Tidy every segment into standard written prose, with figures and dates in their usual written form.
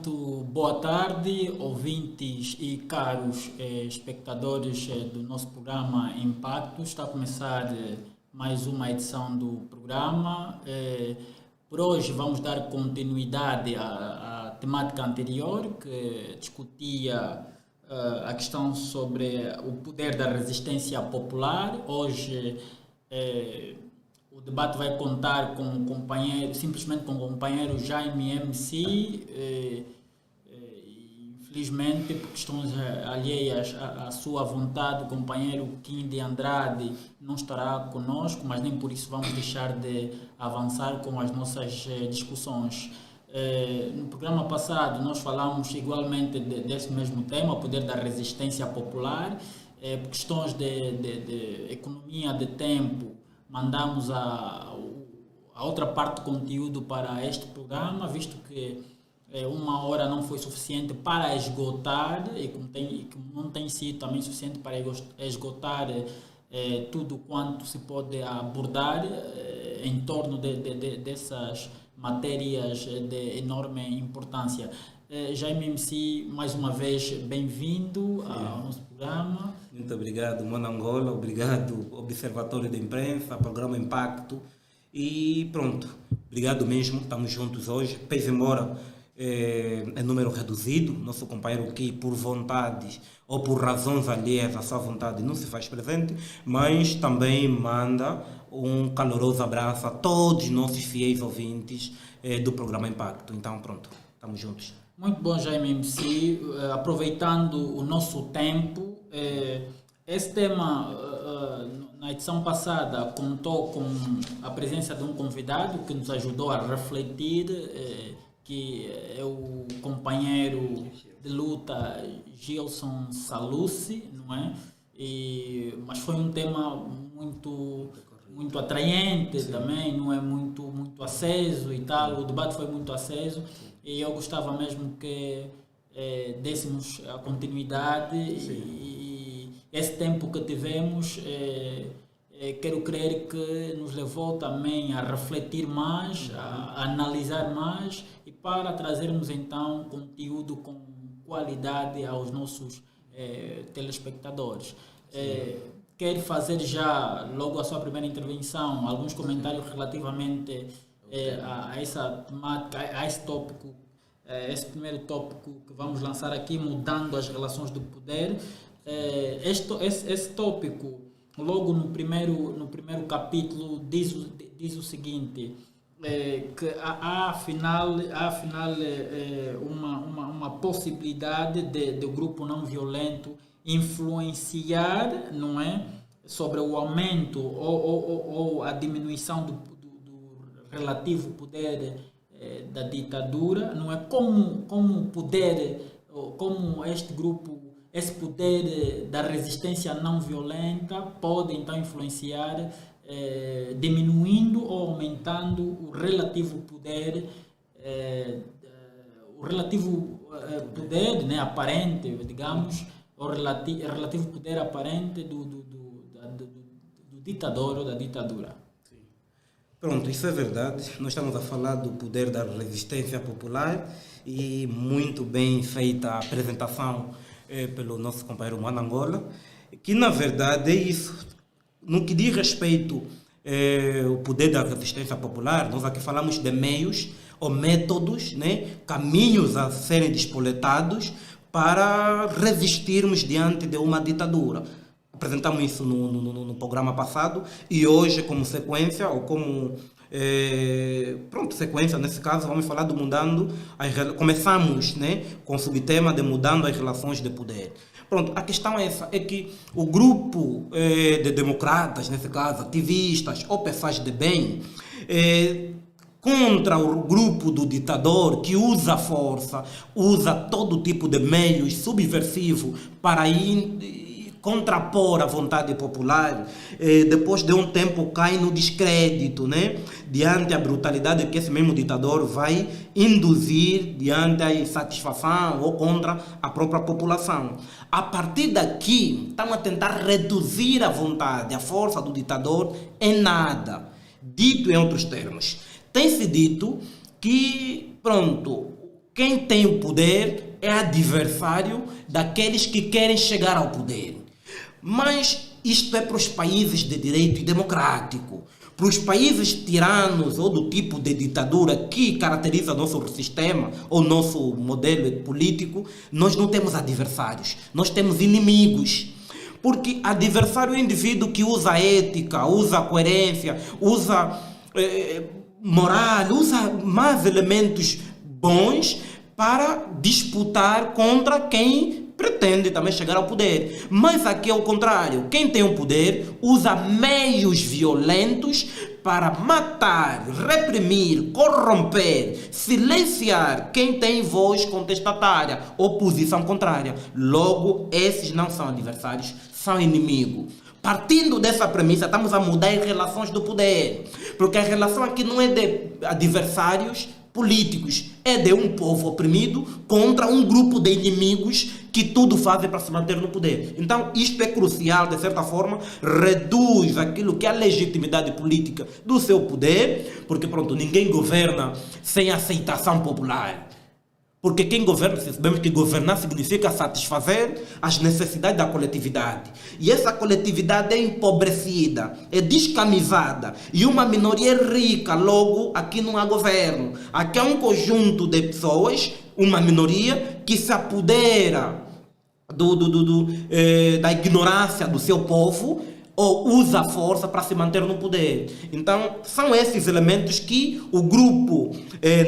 muito boa tarde, ouvintes e caros espectadores do nosso programa Impacto. Está a começar mais uma edição do programa. Por hoje vamos dar continuidade à temática anterior, que discutia a questão sobre o poder da resistência popular. Hoje o debate vai contar com o companheiro, simplesmente com o companheiro Jaime MC. Infelizmente, por questões alheias à sua vontade, o companheiro Kim de Andrade não estará conosco, mas nem por isso vamos deixar de avançar com as nossas discussões. No programa passado nós falamos igualmente desse mesmo tema, o poder da resistência popular. Por questões de economia de tempo, mandamos a outra parte do conteúdo para este programa, visto que uma hora não foi suficiente para esgotar, e como não tem sido também suficiente para esgotar tudo quanto se pode abordar em torno dessas matérias de enorme importância. Jaime MC, mais uma vez, bem-vindo ao nosso programa. Muito obrigado, Mano Angola, obrigado, Observatório da Imprensa, Programa Impacto. E pronto, obrigado mesmo, estamos juntos hoje. Pese embora é número reduzido, nosso companheiro aqui, por vontade ou por razões alheias à sua vontade, não se faz presente, mas também manda um caloroso abraço a todos os nossos fiéis ouvintes do Programa Impacto. Então, pronto, estamos juntos. Muito bom, Jaime MC. Aproveitando o nosso tempo, esse tema, na edição passada, contou com a presença de um convidado que nos ajudou a refletir, que é o companheiro de luta Gilson Salucci, não é? Mas foi um tema muito atraente. Sim. Também, não é muito aceso e tal, o debate foi muito aceso. E eu gostava mesmo que dêssemos a continuidade. E esse tempo que tivemos, quero crer que nos levou também a refletir mais, a analisar mais e para trazermos então conteúdo com qualidade aos nossos telespectadores. Quero fazer já, logo a sua primeira intervenção, alguns comentários relativamente a essa temática, a esse tópico, esse primeiro tópico que vamos lançar aqui, mudando as relações do poder. Esse tópico, logo no primeiro capítulo, diz o seguinte, que há afinal uma possibilidade do grupo não violento influenciar, não é, sobre o aumento ou a diminuição do relativo poder da ditadura, não é, como este grupo, esse poder da resistência não violenta pode então influenciar, diminuindo ou aumentando o relativo poder, né, aparente, digamos, o relativo poder aparente do ditador ou da ditadura. Pronto, isso é verdade. Nós estamos a falar do poder da resistência popular e muito bem feita a apresentação pelo nosso companheiro Mano Angola, que na verdade é isso. No que diz respeito ao poder da resistência popular, nós aqui falamos de meios ou métodos, né, caminhos a serem despoletados para resistirmos diante de uma ditadura. Apresentamos isso no programa passado e hoje, como sequência, ou como sequência, nesse caso, vamos falar do começamos, né, com o subtema de mudando as relações de poder. Pronto, a questão é essa, é que o grupo de democratas, nesse caso, ativistas ou pessoas de bem, contra o grupo do ditador que usa força, usa todo tipo de meios subversivos para contrapor a vontade popular, depois de um tempo cai no descrédito, né? Diante da brutalidade que esse mesmo ditador vai induzir diante da insatisfação ou contra a própria população. A partir daqui, estão a tentar reduzir a vontade, a força do ditador em nada. Dito em outros termos, tem-se dito que, quem tem o poder é adversário daqueles que querem chegar ao poder. Mas isto é para os países de direito e democrático. Para os países tiranos ou do tipo de ditadura que caracteriza nosso sistema ou nosso modelo político, nós não temos adversários, nós temos inimigos. Porque adversário é o indivíduo que usa ética, usa coerência, usa moral, usa mais elementos bons para disputar contra quem pretende também chegar ao poder. Mas aqui é o contrário. Quem tem o poder usa meios violentos para matar, reprimir, corromper, silenciar quem tem voz contestatária ou posição contrária. Logo, esses não são adversários, são inimigos. Partindo dessa premissa, estamos a mudar as relações do poder. Porque a relação aqui não é de adversários políticos, é de um povo oprimido contra um grupo de inimigos que tudo fazem para se manter no poder. Então, isto é crucial, de certa forma, reduz aquilo que é a legitimidade política do seu poder, porque, pronto, ninguém governa sem aceitação popular. Porque quem governa, sabemos que governar significa satisfazer as necessidades da coletividade. E essa coletividade é empobrecida, é descamisada. E uma minoria é rica, logo aqui não há governo. Aqui há um conjunto de pessoas, uma minoria, que se apodera da ignorância do seu povo ou usa a força para se manter no poder. Então, são esses elementos que o grupo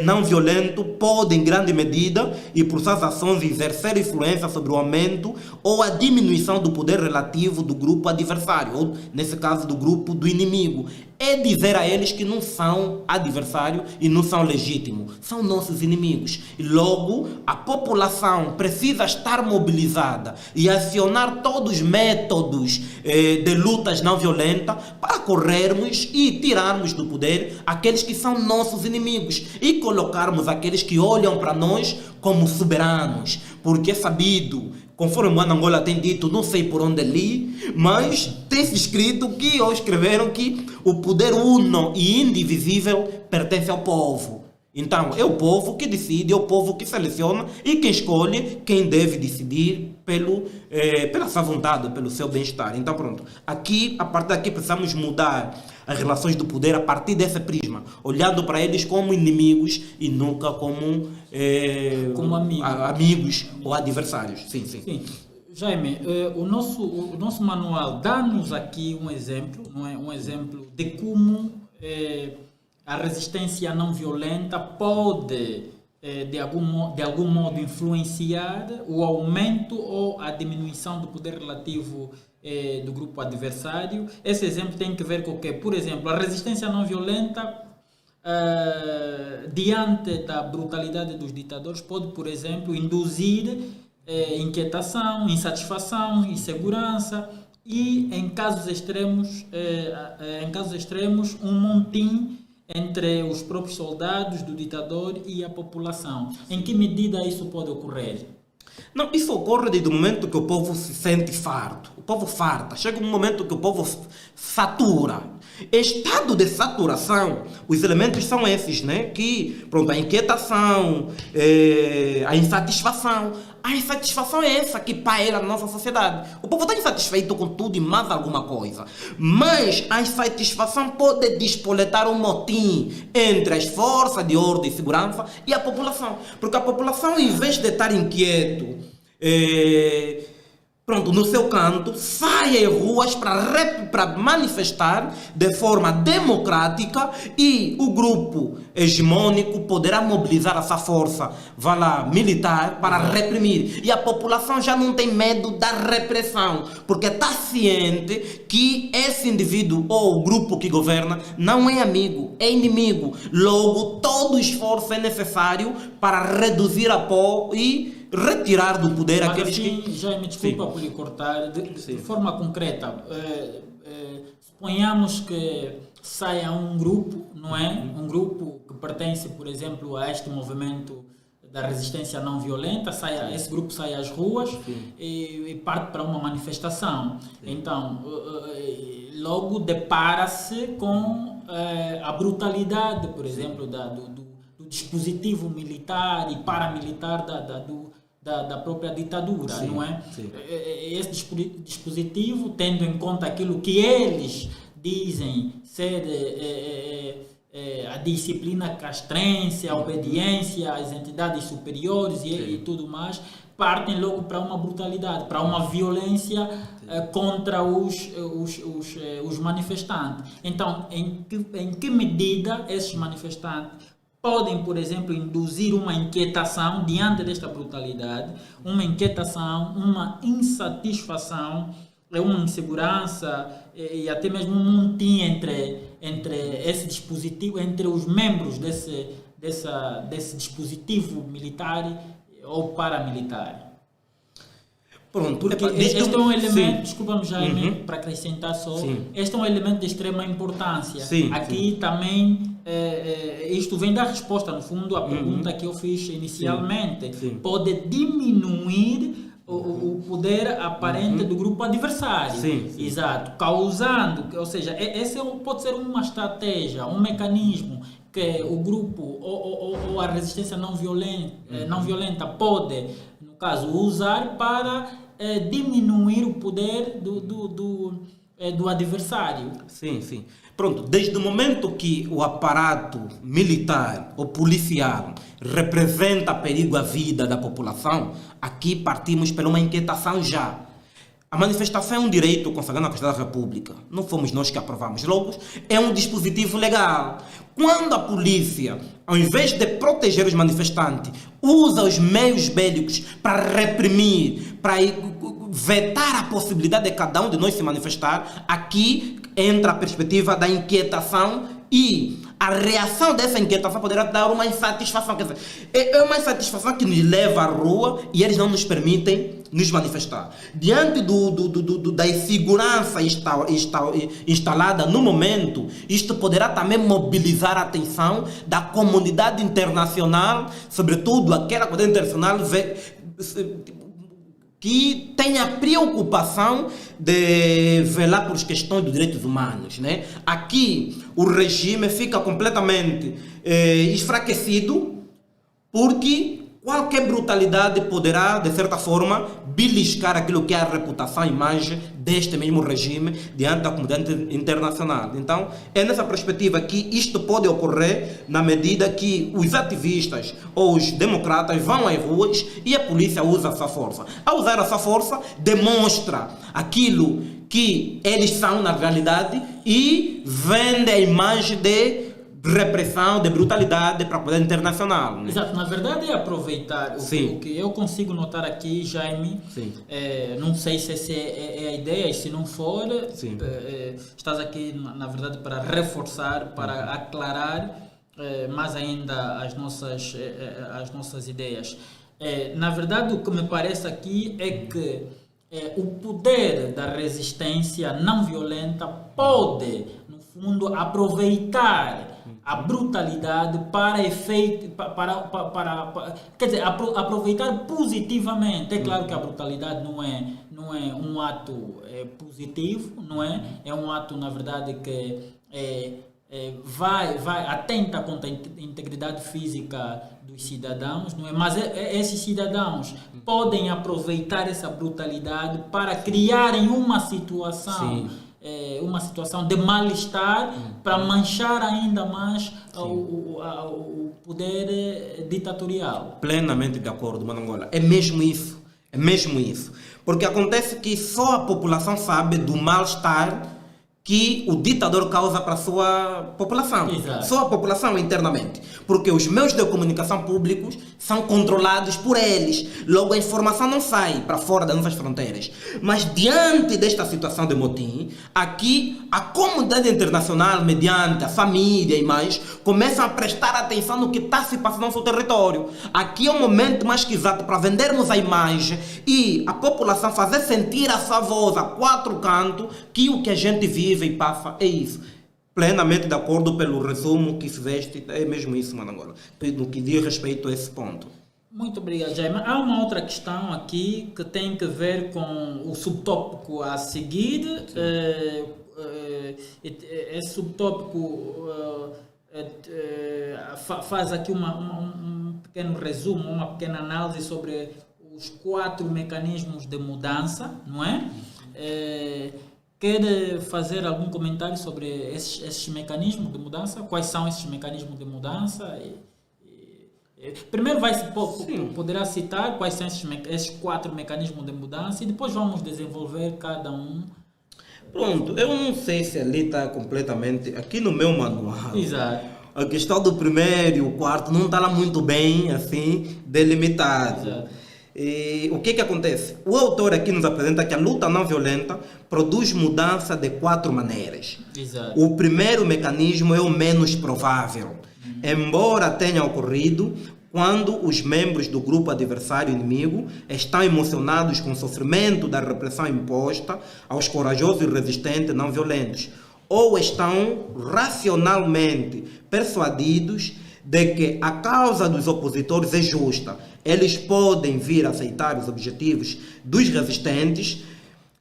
não violento pode, em grande medida, e por suas ações, exercer influência sobre o aumento ou a diminuição do poder relativo do grupo adversário, ou, nesse caso, do grupo do inimigo. É dizer a eles que não são adversários e não são legítimos, são nossos inimigos. E logo, a população precisa estar mobilizada e acionar todos os métodos de lutas não violentas para corrermos e tirarmos do poder aqueles que são nossos inimigos e colocarmos aqueles que olham para nós como soberanos, porque é sabido, conforme o Angola tem dito, não sei por onde li, mas tem-se escrito que, ou escreveram que o poder uno e indivisível pertence ao povo. Então, é o povo que decide, é o povo que seleciona e quem escolhe quem deve decidir pela sua vontade, pelo seu bem-estar. Então, pronto. Aqui, a partir daqui, precisamos mudar as relações do poder a partir desse prisma, olhando para eles como inimigos e nunca como amigos ou adversários. Sim, sim. Sim. Jaime, o nosso manual dá-nos aqui um exemplo, não é? Um exemplo de como a resistência não violenta pode, de algum modo, influenciar o aumento ou a diminuição do poder relativo do grupo adversário. Esse exemplo tem que ver com o quê? Por exemplo, a resistência não violenta, diante da brutalidade dos ditadores, pode, por exemplo, induzir inquietação, insatisfação, insegurança e, em casos extremos, um montim entre os próprios soldados do ditador e a população. Em que medida isso pode ocorrer? Não, isso ocorre desde o momento que o povo se sente farto. O povo farta. Chega um momento que o povo satura. Estado de saturação, os elementos são esses, né? Que, pronto, a inquietação, a insatisfação. A insatisfação é essa que paira na nossa sociedade. O povo está insatisfeito com tudo e mais alguma coisa. Mas a insatisfação pode despoletar um motim entre as forças de ordem e segurança e a população. Porque a população, em vez de estar inquieto, no seu canto, sai às ruas para manifestar de forma democrática e o grupo hegemônico poderá mobilizar essa força, militar, para reprimir. E a população já não tem medo da repressão, porque está ciente que esse indivíduo ou o grupo que governa não é amigo, é inimigo. Logo, todo esforço é necessário para reduzir a e retirar do poder. Mas aqueles assim, que... já me desculpa por lhe cortar, de forma concreta, suponhamos que saia um grupo, não é? Um grupo que pertence, por exemplo, a este movimento da resistência não violenta, esse grupo sai às ruas e parte para uma manifestação. Então, logo depara-se com a brutalidade, por exemplo, do dispositivo militar e paramilitar da própria ditadura, sim, não é? Sim. Esse dispositivo, tendo em conta aquilo que eles dizem ser a disciplina castrense, a obediência às entidades superiores e tudo mais, partem logo para uma brutalidade, para uma violência contra os manifestantes. Então, em que medida esses manifestantes podem, por exemplo, induzir uma inquietação diante desta brutalidade, uma inquietação, uma insatisfação, uma insegurança e até mesmo um montim entre esse dispositivo, entre os membros desse dispositivo militar ou paramilitar. Pronto, porque este é um elemento, desculpa-me Jaime, Uhum. para acrescentar só, Sim. este é um elemento de extrema importância. Sim, aqui também, isto vem dar resposta, no fundo, à pergunta que eu fiz inicialmente. Sim. Pode diminuir o poder aparente do grupo adversário. Sim. Exato. Causando, ou seja, esse pode ser uma estratégia, um mecanismo que o grupo ou a resistência não violenta pode, no caso, usar para diminuir o poder do adversário. Sim, sim. Pronto, desde o momento que o aparato militar ou policial representa perigo à vida da população, aqui partimos para uma inquietação já. A manifestação é um direito consagrado na Constituição da República. Não fomos nós que aprovamos. Logo, é um dispositivo legal. Quando a polícia, ao invés de proteger os manifestantes, usa os meios bélicos para reprimir, para vetar a possibilidade de cada um de nós se manifestar, aqui entra a perspectiva da inquietação e a reação dessa inquietação poderá dar uma insatisfação. Quer dizer, é uma insatisfação que nos leva à rua e eles não nos permitem nos manifestar. Diante da insegurança instalada no momento, isto poderá também mobilizar a atenção da comunidade internacional, sobretudo aquela comunidade internacional que tem a preocupação de velar por questões dos direitos humanos, né? Aqui o regime fica completamente enfraquecido porque qualquer brutalidade poderá, de certa forma, beliscar aquilo que é a reputação e imagem deste mesmo regime diante da comunidade internacional. Então, é nessa perspectiva que isto pode ocorrer na medida que os ativistas ou os democratas vão às ruas e a polícia usa essa força. Ao usar essa força, demonstra aquilo que eles são na realidade e vende a imagem de repressão, de brutalidade para a comunidade internacional. Né? Exato, na verdade é aproveitar o que eu consigo notar aqui, Jaime. Não sei se essa é a ideia, e se não for, estás aqui na verdade para reforçar, para aclarar mais ainda as nossas ideias. Na verdade, o que me parece aqui é que o poder da resistência não violenta pode, no fundo, aproveitar a brutalidade para efeito, quer dizer, aproveitar positivamente. É claro que a brutalidade não é um ato positivo, não é? É um ato, na verdade, que atenta contra a integridade física dos cidadãos, não é? Mas esses cidadãos podem aproveitar essa brutalidade para criarem uma situação de mal-estar para manchar ainda mais o poder ditatorial. Plenamente de acordo, Manangola. É mesmo isso. É mesmo isso. Porque acontece que só a população sabe do mal-estar que o ditador causa para a sua população. Exato. Só a população internamente. Porque os meios de comunicação públicos são controlados por eles. Logo, a informação não sai para fora das nossas fronteiras. Mas diante desta situação de motim, aqui a comunidade internacional, mediante a família e mais, começam a prestar atenção no que está se passando no nosso território. Aqui é o momento mais que exato para vendermos a imagem e a população fazer sentir a sua voz a quatro cantos que o que a gente vive e passa é isso. Plenamente de acordo pelo resumo que fizeste, é mesmo isso, Manangola, no que diz respeito a esse ponto. Muito obrigado, Jaime. Há uma outra questão aqui que tem que ver com o subtópico a seguir. Esse subtópico faz aqui um pequeno resumo, uma pequena análise sobre os 4 mecanismos de mudança, não é? Quer fazer algum comentário sobre esses mecanismos de mudança? Quais são esses mecanismos de mudança? Primeiro poderá citar quais são esses 4 mecanismos de mudança e depois vamos desenvolver cada um. Pronto, eu não sei se ali está completamente aqui no meu manual. Exato. A questão do primeiro e o quarto não está lá muito bem assim delimitado. Exato. E o que acontece? O autor aqui nos apresenta que a luta não violenta produz mudança de 4 maneiras. Exato. O primeiro mecanismo é o menos provável, embora tenha ocorrido quando os membros do grupo adversário inimigo estão emocionados com o sofrimento da repressão imposta aos corajosos e resistentes não violentos, ou estão racionalmente persuadidos de que a causa dos opositores é justa. Eles podem vir a aceitar os objetivos dos resistentes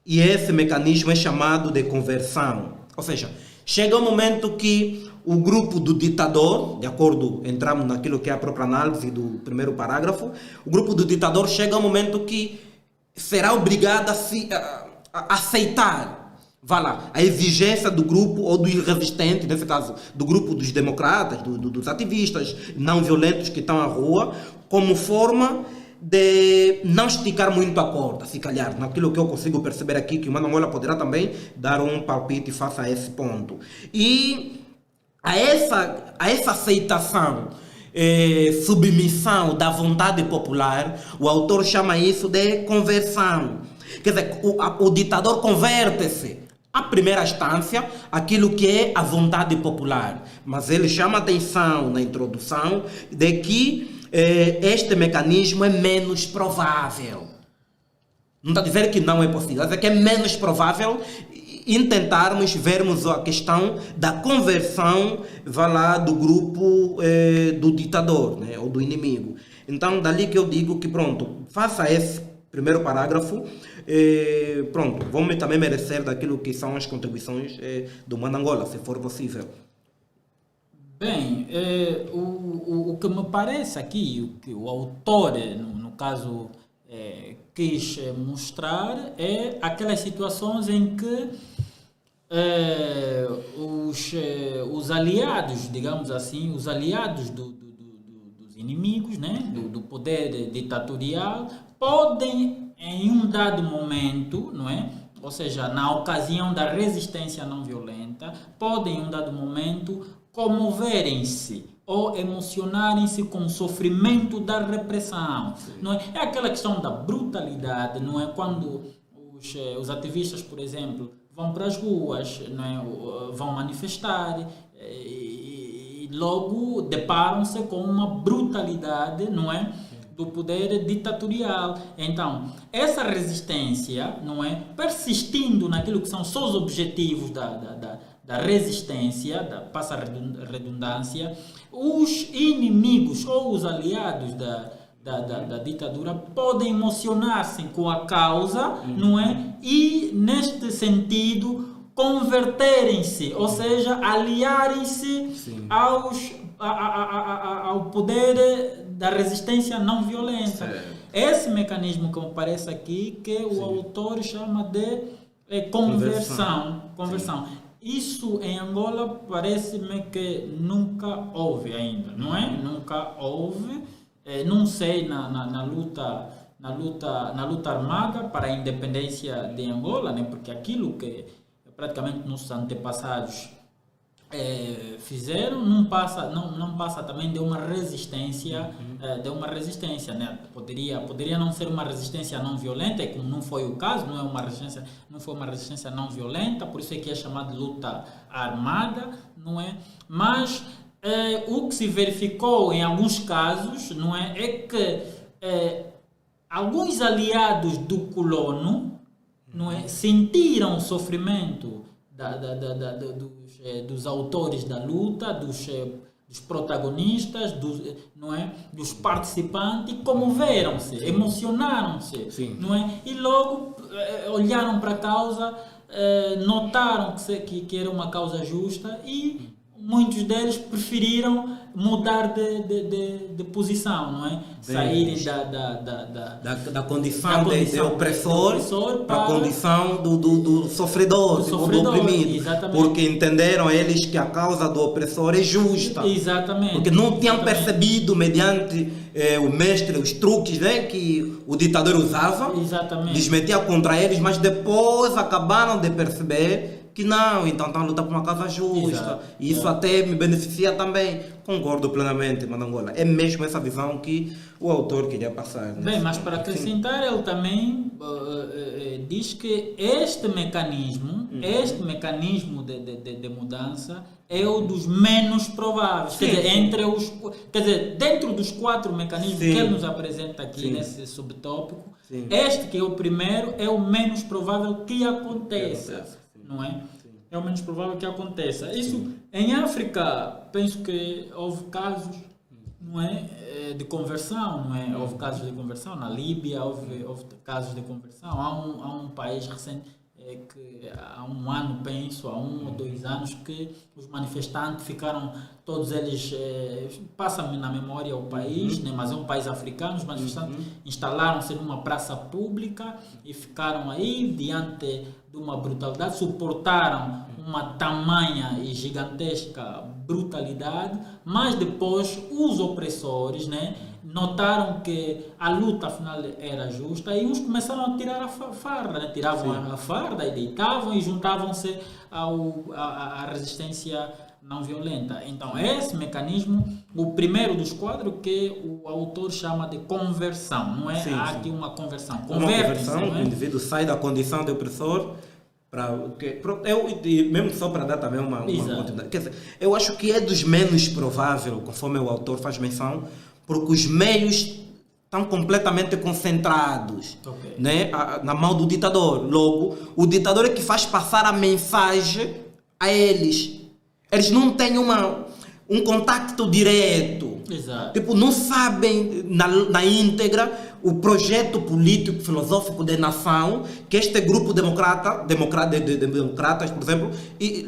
e esse mecanismo é chamado de conversão. Ou seja, chega um momento que o grupo do ditador, de acordo, entramos naquilo que é a própria análise do primeiro parágrafo, o grupo do ditador chega um momento que será obrigado a aceitar a exigência do grupo ou dos resistentes, nesse caso do grupo dos democratas, dos ativistas não violentos que estão à rua, como forma de não esticar muito a corda, se calhar, naquilo que eu consigo perceber aqui, que o Manoela poderá também dar um palpite face a esse ponto. E a essa aceitação, submissão da vontade popular, o autor chama isso de conversão. Quer dizer, o ditador converte-se à primeira instância aquilo que é a vontade popular, mas ele chama atenção na introdução de que este mecanismo é menos provável. Não está a dizer que não é possível, é que é menos provável intentarmos vermos a questão da conversão do grupo do ditador, né, ou do inimigo. Então, dali que eu digo que, pronto, faça esse primeiro parágrafo, pronto, vamos também merecer daquilo que são as contribuições do Manangola, se for possível. Bem, o que me parece aqui, o que o autor, no caso, quis mostrar é aquelas situações em que os aliados, digamos assim, os aliados dos inimigos, né, do poder ditatorial, podem, em um dado momento, não é? Ou seja, na ocasião da resistência não violenta, podem, em um dado momento, comoverem-se ou emocionarem-se com o sofrimento da repressão. Não é? É aquela questão da brutalidade, não é? Quando os ativistas, por exemplo, vão para as ruas, não é? Vão manifestar e logo deparam-se com uma brutalidade, não é? Do poder ditatorial. Então, essa resistência, não é? Persistindo naquilo que são só os objetivos da resistência, passa a redundância, os inimigos ou os aliados da ditadura podem emocionar-se com a causa, não é? E, neste sentido, converterem-se, ou seja, aliarem-se ao poder da resistência não violenta. Certo. Esse mecanismo que me parece aqui, que o autor chama de conversão. Isso em Angola parece-me que nunca houve ainda, não é? Nunca houve. Não sei na luta armada para a independência de Angola, né? Porque aquilo que praticamente nossos antepassados fizeram não passa também de uma resistência, né? Poderia não ser uma resistência não violenta, como não foi o caso, não foi uma resistência não violenta, por isso é que é chamada de luta armada, não é? Mas o que se verificou em alguns casos, não é que alguns aliados do colono, não é, sentiram o sofrimento dos autores da luta, dos protagonistas, não é, dos participantes, comoveram-se, emocionaram-se, não é? E logo olharam para a causa, notaram que era uma causa justa e muitos deles preferiram mudar de posição, não é? Saírem da condição de opressor para a condição do sofredor, do oprimido. Exatamente. Porque entenderam eles que a causa do opressor é justa. Exatamente. Porque não tinham percebido, mediante o mestre, os truques, né, que o ditador usava, desmetia contra eles, mas depois acabaram de perceber que não, então estão a lutar por uma causa justa. E isso até me beneficia também. Concordo plenamente, Manangola. É mesmo essa visão que o autor queria passar. Bem, mas para acrescentar, ele também diz que este mecanismo de mudança é o dos menos prováveis. Quer dizer, dentro dos 4 mecanismos que ele nos apresenta aqui nesse subtópico, este que é o primeiro é o menos provável que aconteça. Não é? É o menos provável que aconteça. Isso, em África, penso que houve casos, não é, de conversão, não é? Houve casos de conversão. Na Líbia houve casos de conversão. Há um país recente, que há um ano, penso, há 1 ou 2 anos, que os manifestantes ficaram, todos eles, passa-me na memória o país, né, mas é um país africano, os manifestantes instalaram-se numa praça pública e ficaram aí diante de uma brutalidade, suportaram uma tamanha e gigantesca brutalidade, mas depois os opressores, né, notaram que a luta afinal era justa e uns começaram a tirar a farda, né? Tiravam a farda e deitavam e juntavam-se à resistência não violenta. Então esse mecanismo, o primeiro dos 4, que o autor chama de conversão, não é? Há aqui uma conversão. O indivíduo sai da condição de opressor mesmo só para dar também uma continuidade. Quer dizer, eu acho que é dos menos provável, conforme o autor faz menção, porque os meios estão completamente concentrados, né, na mão do ditador. Logo, o ditador é que faz passar a mensagem a eles. Eles não têm um contacto direto. Exato. Tipo, não sabem na íntegra o projeto político filosófico de nação que este grupo de democratas, por exemplo,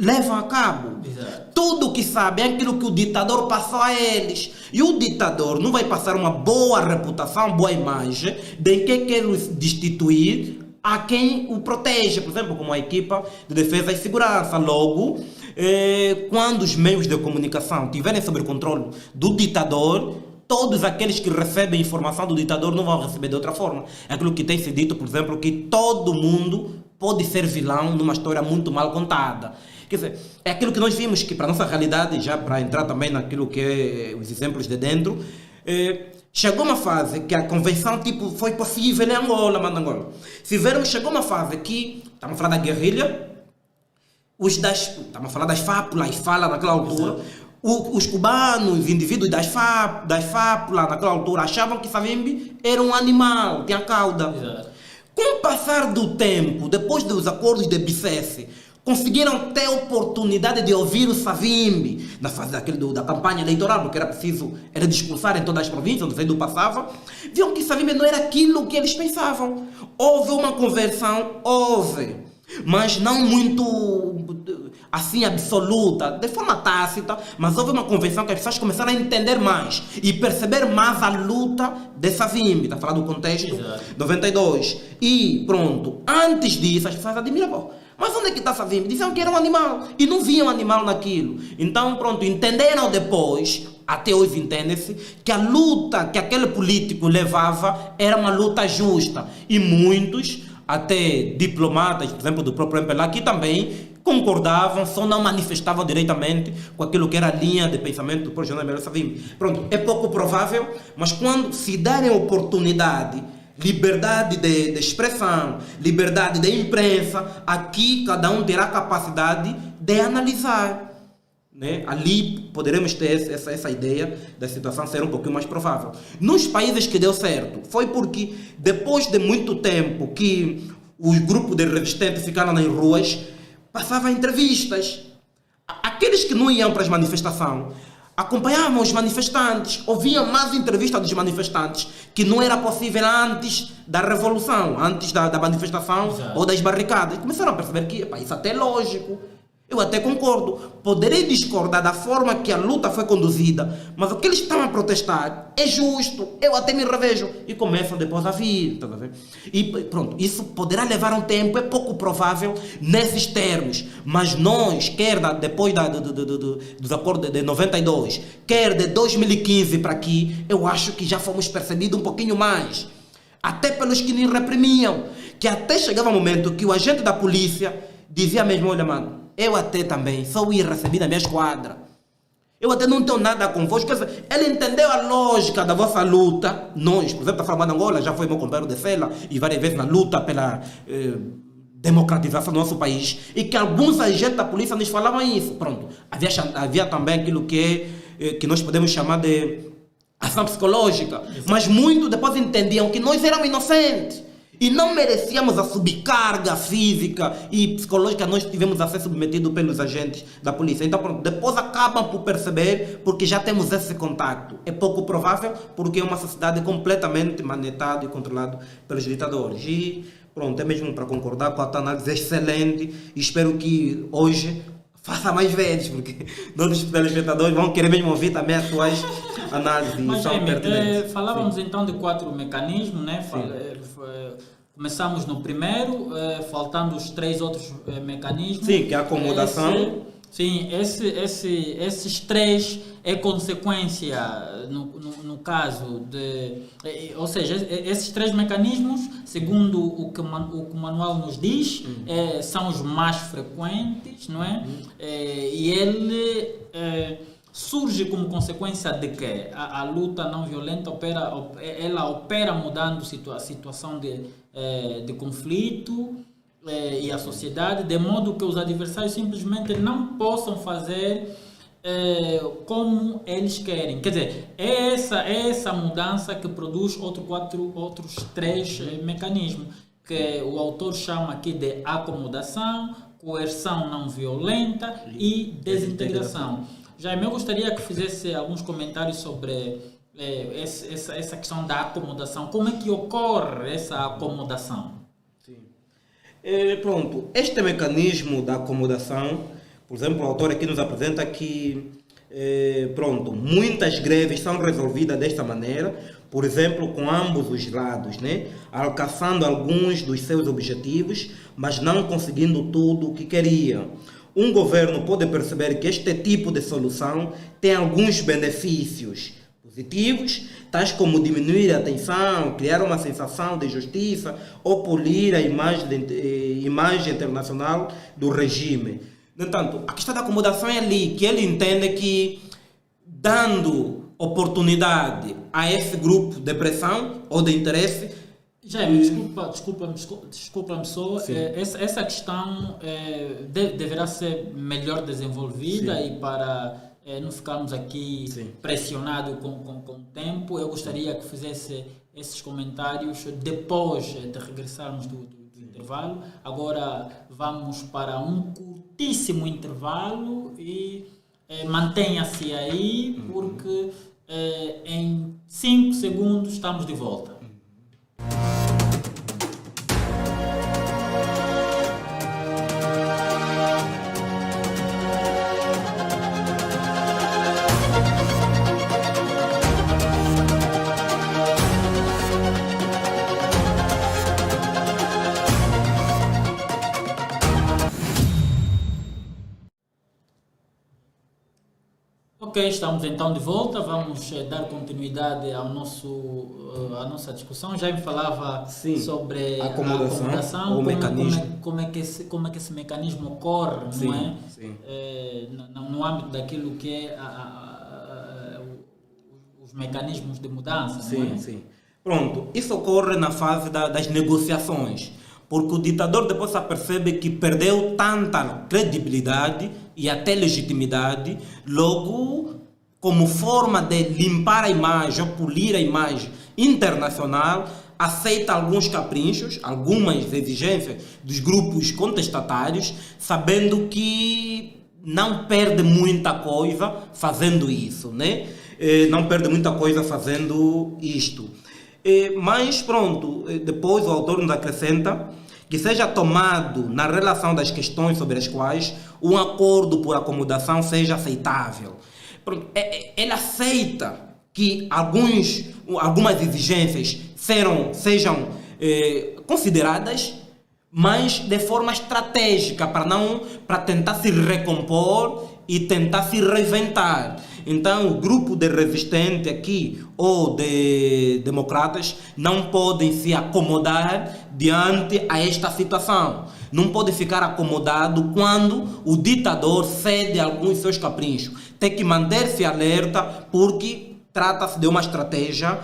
levam a cabo. Exato. Tudo o que sabem é aquilo que o ditador passou a eles. E o ditador não vai passar uma boa reputação, boa imagem de quem quer destituir a quem o protege, por exemplo, como a equipa de defesa e segurança. Logo, quando os meios de comunicação tiverem sob o controle do ditador, todos aqueles que recebem informação do ditador não vão receber de outra forma. É aquilo que tem se dito, por exemplo, que todo mundo pode ser vilão numa história muito mal contada. Quer dizer, é aquilo que nós vimos que para a nossa realidade, já para entrar também naquilo que é os exemplos de dentro, chegou uma fase que a convenção foi possível em Angola, Manangola. Se vermos, chegou uma fase que, estamos a falar da guerrilha, estamos a falar das fápulas, fala naquela altura, os cubanos, os indivíduos das fápulas naquela altura achavam que Savimbi era um animal, tinha cauda. Exato. Com o passar do tempo, depois dos acordos de Bicesse, conseguiram ter oportunidade de ouvir o Savimbi na fase da campanha eleitoral, porque era preciso discursar em todas as províncias onde o Zaidu passava. Viam que Savimbi não era aquilo que eles pensavam. Houve uma conversão, mas não muito assim absoluta, de forma tácita, mas houve uma convenção que as pessoas começaram a entender mais e perceber mais a luta de Savimbi. Está falando do contexto 92. E pronto, antes disso as pessoas admiravam. Mas onde é que está Savimbi? Diziam que era um animal e não viam animal naquilo. Então pronto, entenderam depois, até hoje entende-se, que a luta que aquele político levava era uma luta justa. E muitos, até diplomatas, por exemplo, do próprio MPLA, que também concordavam, só não manifestavam diretamente com aquilo que era a linha de pensamento do próprio General Meirelles Savimbi. Pronto, é pouco provável, mas quando se derem oportunidade, liberdade de expressão, liberdade de imprensa, aqui cada um terá capacidade de analisar. Né? Ali poderemos ter essa ideia da situação ser um pouquinho mais provável. Nos países que deu certo, foi porque depois de muito tempo que os grupos de resistentes ficaram nas ruas, passavam entrevistas. Aqueles que não iam para as manifestações acompanhavam os manifestantes, ouviam mais entrevistas dos manifestantes, que não era possível antes da revolução, antes da manifestação. Exato. Ou das barricadas. E começaram a perceber que isso até é lógico. Eu até concordo. Poderei discordar da forma que a luta foi conduzida, mas o que eles estão a protestar é justo. Eu até me revejo. E começam depois a vir. Tá vendo? E pronto, isso poderá levar um tempo, é pouco provável nesses termos. Mas nós, quer depois dos acordos de 92, quer de 2015 para aqui, eu acho que já fomos percebidos um pouquinho mais. Até pelos que nos reprimiam. Que até chegava um momento que o agente da polícia dizia mesmo, olha mano, eu até também só ia receber na minha esquadra. Eu até não tenho nada convosco. Ele entendeu a lógica da vossa luta. Nós, por exemplo, a Farmada Angola já foi meu companheiro de cela e várias vezes na luta pela democratização do nosso país. E que alguns agentes da polícia nos falavam isso. Pronto. Havia também aquilo que nós podemos chamar de ação psicológica. Mas muitos depois entendiam que nós éramos inocentes. E não merecíamos a subcarga física e psicológica que nós tivemos a ser submetidos pelos agentes da polícia. Então, pronto, depois acabam por perceber, porque já temos esse contato. É pouco provável, porque é uma sociedade completamente manetada e controlada pelos ditadores. E, pronto, é mesmo para concordar com a tua análise excelente. E espero que hoje faça mais vezes, porque nossos telespectadores vão querer mesmo ouvir também as suas análises. Mas, Jaime, falávamos então de 4 mecanismos, né? Começamos no primeiro, faltando os 3 outros mecanismos. Sim, que é a acomodação. Esses 3 é consequência, no caso de... Ou seja, esses 3 mecanismos, segundo o que o manual nos diz, são os mais frequentes, não é? E ele surge como consequência de que a luta não violenta opera mudando a situação de conflito e a sociedade, de modo que os adversários simplesmente não possam fazer como eles querem. Quer dizer, é essa mudança que produz outros 3 mecanismos, que o autor chama aqui de acomodação, coerção não violenta e desintegração. Jaime, eu gostaria que fizesse alguns comentários sobre essa questão da acomodação. Como é que ocorre essa acomodação? Sim. Pronto, este mecanismo da acomodação, por exemplo, o autor aqui nos apresenta que muitas greves são resolvidas desta maneira, por exemplo, com ambos os lados, né? Alcançando alguns dos seus objetivos, mas não conseguindo tudo o que queriam. Um governo pode perceber que este tipo de solução tem alguns benefícios positivos, tais como diminuir a tensão, criar uma sensação de justiça ou polir a imagem internacional do regime. No entanto, a questão da acomodação é ali, que ele entende que dando oportunidade a esse grupo de pressão ou de interesse. Jaime, desculpa-me só, essa questão deverá ser melhor desenvolvida. Sim. E para não ficarmos aqui pressionados com o tempo, eu gostaria que fizesse esses comentários depois de regressarmos do intervalo. Agora vamos para um curtíssimo intervalo e mantenha-se aí, porque em 5 segundos estamos de volta. Ok, estamos então de volta, vamos dar continuidade à nossa discussão. Já me falava sobre a acomodação, como é que esse mecanismo ocorre, não é? Sim. No âmbito daquilo que é os mecanismos de mudança, não é? Sim. Pronto, isso ocorre na fase das negociações, porque o ditador depois se percebe que perdeu tanta credibilidade e até legitimidade, logo, como forma de limpar a imagem ou polir a imagem internacional, aceita alguns caprichos, algumas exigências dos grupos contestatários, sabendo que não perde muita coisa fazendo isso, né? Não perde muita coisa fazendo isto. Mas pronto, depois o autor nos acrescenta que seja tomado na relação das questões sobre as quais um acordo por acomodação seja aceitável. Ele aceita que algumas exigências sejam consideradas, mas de forma estratégica, para tentar se recompor e tentar se reinventar. Então, o grupo de resistente aqui, ou de democratas, não podem se acomodar diante a esta situação. Não pode ficar acomodado quando o ditador cede a alguns seus caprichos. Tem que manter-se alerta, porque trata-se de uma estratégia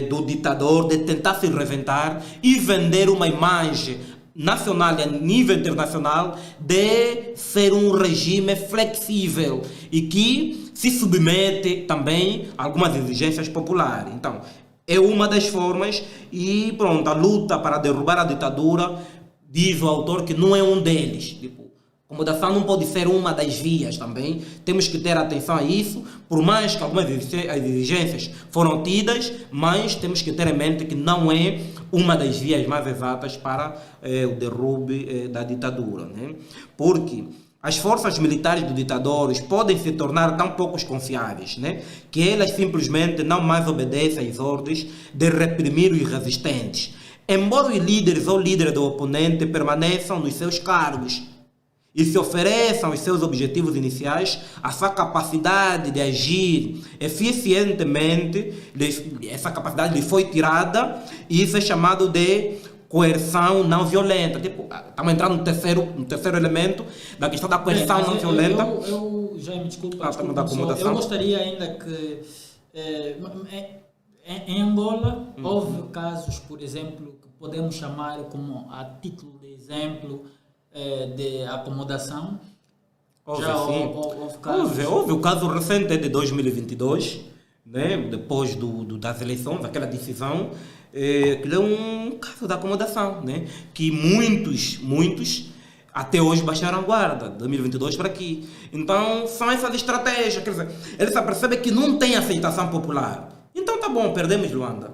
do ditador de tentar se reinventar e vender uma imagem nacional e a nível internacional de ser um regime flexível e que se submete também a algumas exigências populares. Então, é uma das formas e pronto, a luta para derrubar a ditadura, diz o autor que não é um deles. Acomodação não pode ser uma das vias também. Temos que ter atenção a isso, por mais que algumas exigências foram tidas, mas temos que ter em mente que não é uma das vias mais exatas para o derrube da ditadura, né? Porque as forças militares dos ditadores podem se tornar tão poucos confiáveis, né? Que elas simplesmente não mais obedecem às ordens de reprimir os resistentes. Embora os líderes ou líderes do oponente permaneçam nos seus cargos e se ofereçam os seus objetivos iniciais, a sua capacidade de agir eficientemente, essa capacidade lhe foi tirada, e isso é chamado de coerção não violenta. Estamos entrando no terceiro elemento da questão da coerção não violenta. Eu já me desculpa, eu gostaria ainda que em Angola houve casos, por exemplo, que podemos chamar como a título de exemplo de acomodação. Houve o caso recente de 2022, né? Depois das eleições, aquela decisão, que é um caso de acomodação, né? Que muitos até hoje baixaram a guarda, 2022 para aqui. Então são essas estratégias, quer dizer, eles percebem que não tem aceitação popular. Então tá bom, perdemos Luanda.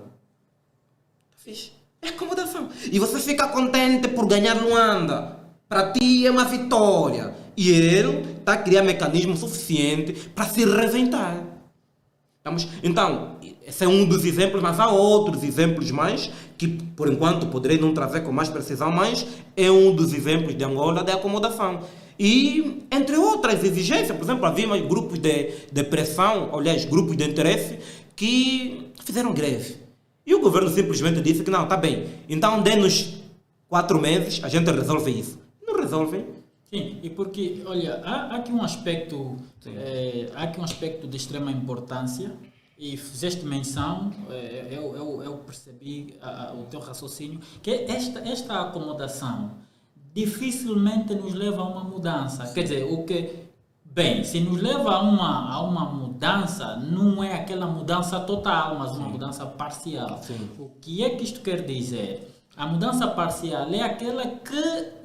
É acomodação. E você fica contente por ganhar Luanda. Para ti é uma vitória. E ele está a criar mecanismo suficiente para se reinventar. Então, esse é um dos exemplos, mas há outros exemplos mais, que por enquanto poderei não trazer com mais precisão, mas é um dos exemplos de Angola de acomodação. E, entre outras exigências, por exemplo, havia grupos de pressão, aliás, grupos de interesse, que fizeram greve. E o governo simplesmente disse que não, está bem, então dê-nos 4 meses, a gente resolve isso. Não resolvem. Sim, e porque, olha, há aqui um aspecto, de extrema importância, e fizeste menção, eu percebi o teu raciocínio, que esta acomodação dificilmente nos leva a uma mudança. Sim. Quer dizer, se nos leva a uma mudança, não é aquela mudança total, mas uma mudança parcial. Sim. O que é que isto quer dizer? A mudança parcial é aquela que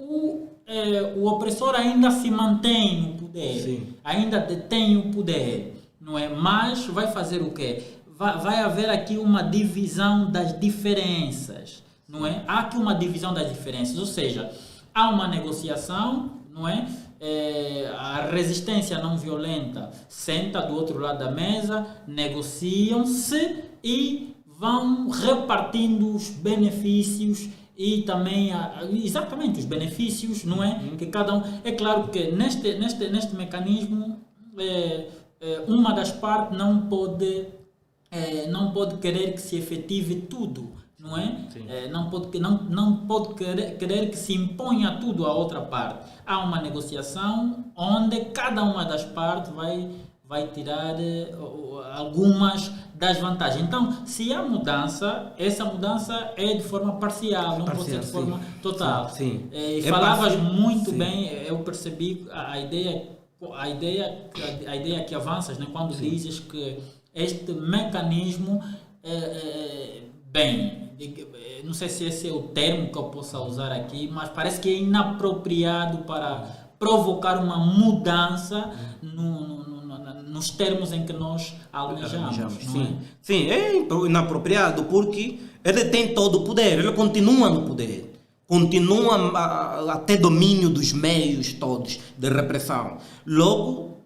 o opressor ainda se mantém no poder, sim, ainda detém o poder, não é? Mas vai fazer o quê? Vai haver aqui uma divisão das diferenças, não é? Há aqui uma divisão das diferenças, ou seja, há uma negociação, não é? A resistência não violenta senta do outro lado da mesa, negociam-se e vão repartindo os benefícios e também exatamente os benefícios, não é? Que cada um, é claro que neste mecanismo uma das partes não pode querer que se efetive tudo, não é? Não pode querer que se imponha tudo à outra parte. Há uma negociação onde cada uma das partes vai tirar algumas das vantagens. Então, se há mudança, essa mudança é de forma parcial, não pode ser de forma total. Sim. E falavas muito bem, eu percebi a ideia que avanças, né, quando dizes que este mecanismo, não sei se esse é o termo que eu possa usar aqui, mas parece que é inapropriado para provocar uma mudança nos termos em que nós almejamos. Sim, é inapropriado porque ele tem todo o poder, ele continua no poder. continua a ter domínio dos meios todos de repressão. Logo,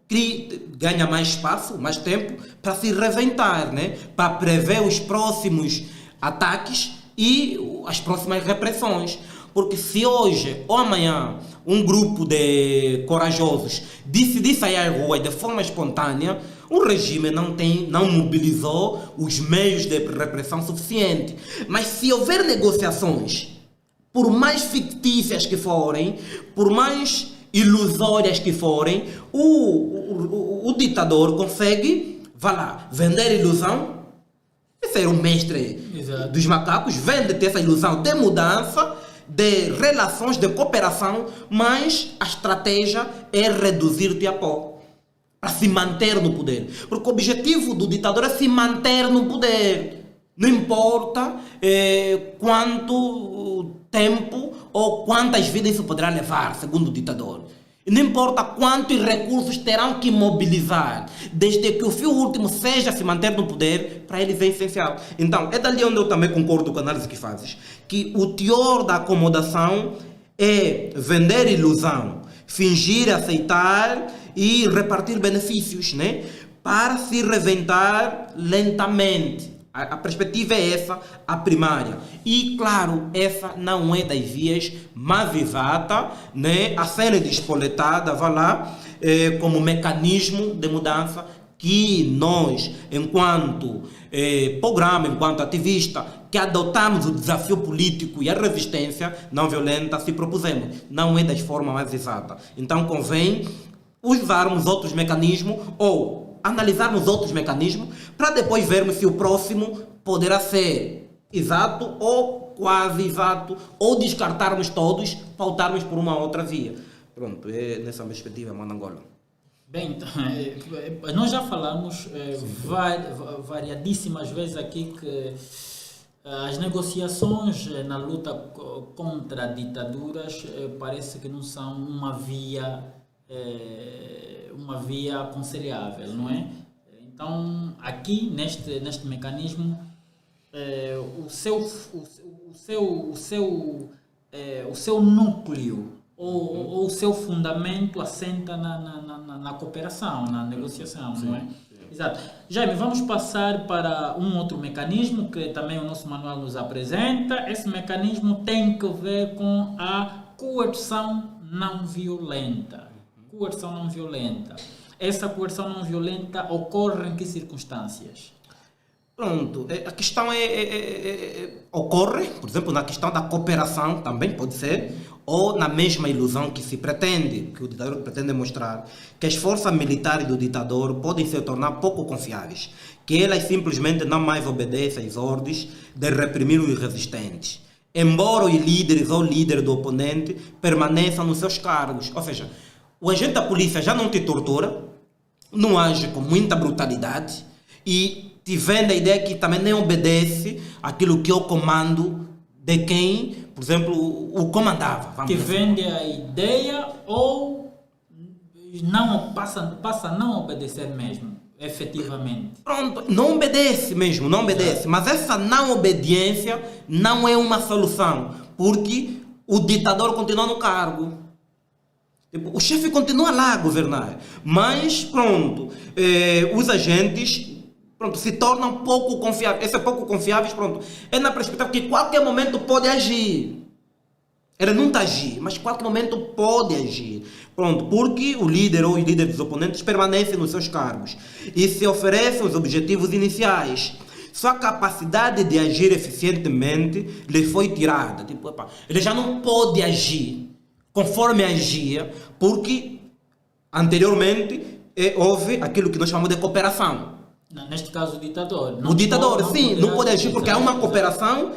ganha mais espaço, mais tempo para se reinventar, né? Para prever os próximos ataques e as próximas repressões. Porque se hoje ou amanhã um grupo de corajosos decidir sair à rua de forma espontânea, o regime não mobilizou os meios de repressão suficiente. Mas se houver negociações, por mais fictícias que forem, por mais ilusórias que forem, o ditador consegue, vender ilusão, ser o mestre dos macacos, vende essa ilusão de mudança, de relações, de cooperação, mas a estratégia é reduzir-te a pó, para se manter no poder. Porque o objetivo do ditador é se manter no poder. Não importa quanto tempo ou quantas vidas isso poderá levar, segundo o ditador. E não importa quantos recursos terão que mobilizar, desde que o fim último seja se manter no poder, para eles é essencial. Então, é dali onde eu também concordo com a análise que fazes, que o teor da acomodação é vender ilusão, fingir aceitar e repartir benefícios, né? Para se reventar lentamente. A perspectiva é essa, a primária. E, claro, essa não é das vias mais exata, né? A cena despoletada, como mecanismo de mudança que nós, enquanto programa, enquanto ativista, que adotamos o desafio político e a resistência não violenta, se propusemos. Não é das formas mais exatas. Então, convém usarmos outros mecanismos ou analisarmos outros mecanismos para depois vermos se o próximo poderá ser exato ou quase exato, ou descartarmos todos, pautarmos por uma outra via. Pronto, é nessa perspectiva, Manangola. Bem, então, nós já falamos variadíssimas vezes aqui que as negociações na luta contra ditaduras parece que não são uma via aconselhável, não é? Então, aqui neste mecanismo, o seu núcleo ou o seu fundamento assenta na cooperação, na negociação, sim, não é? Sim. Exato. Jaime, vamos passar para um outro mecanismo que também o nosso manual nos apresenta. Esse mecanismo tem que ver com a coerção não violenta. Coerção não violenta. Essa coerção não violenta ocorre em que circunstâncias? Pronto, a questão ocorre, por exemplo, na questão da cooperação, também pode ser, ou na mesma ilusão que se pretende, que o ditador pretende mostrar, que as forças militares do ditador podem se tornar pouco confiáveis, que elas simplesmente não mais obedecem às ordens de reprimir os resistentes, embora os líderes ou líder do oponente permaneçam nos seus cargos. Ou seja, o agente da polícia já não te tortura, não age com muita brutalidade e te vende a ideia que também nem obedece aquilo que é o comando de quem, por exemplo, o comandava. Te vende a ideia ou não passa a não obedecer mesmo, efetivamente. Pronto, não obedece mesmo, não obedece. Mas essa não obediência não é uma solução, porque o ditador continua no cargo. O chefe continua lá a governar, mas pronto, os agentes se tornam pouco confiáveis. Esse pouco confiáveis, é na perspectiva que qualquer momento pode agir. Ele não está agir, mas qualquer momento pode agir. Porque o líder ou os líderes dos oponentes permanecem nos seus cargos e se oferecem os objetivos iniciais. Sua capacidade de agir eficientemente lhe foi tirada. Ele já não pode agir conforme agia, porque anteriormente houve aquilo que nós chamamos de cooperação. Neste caso, o ditador. O ditador, não pode agir porque há uma cooperação.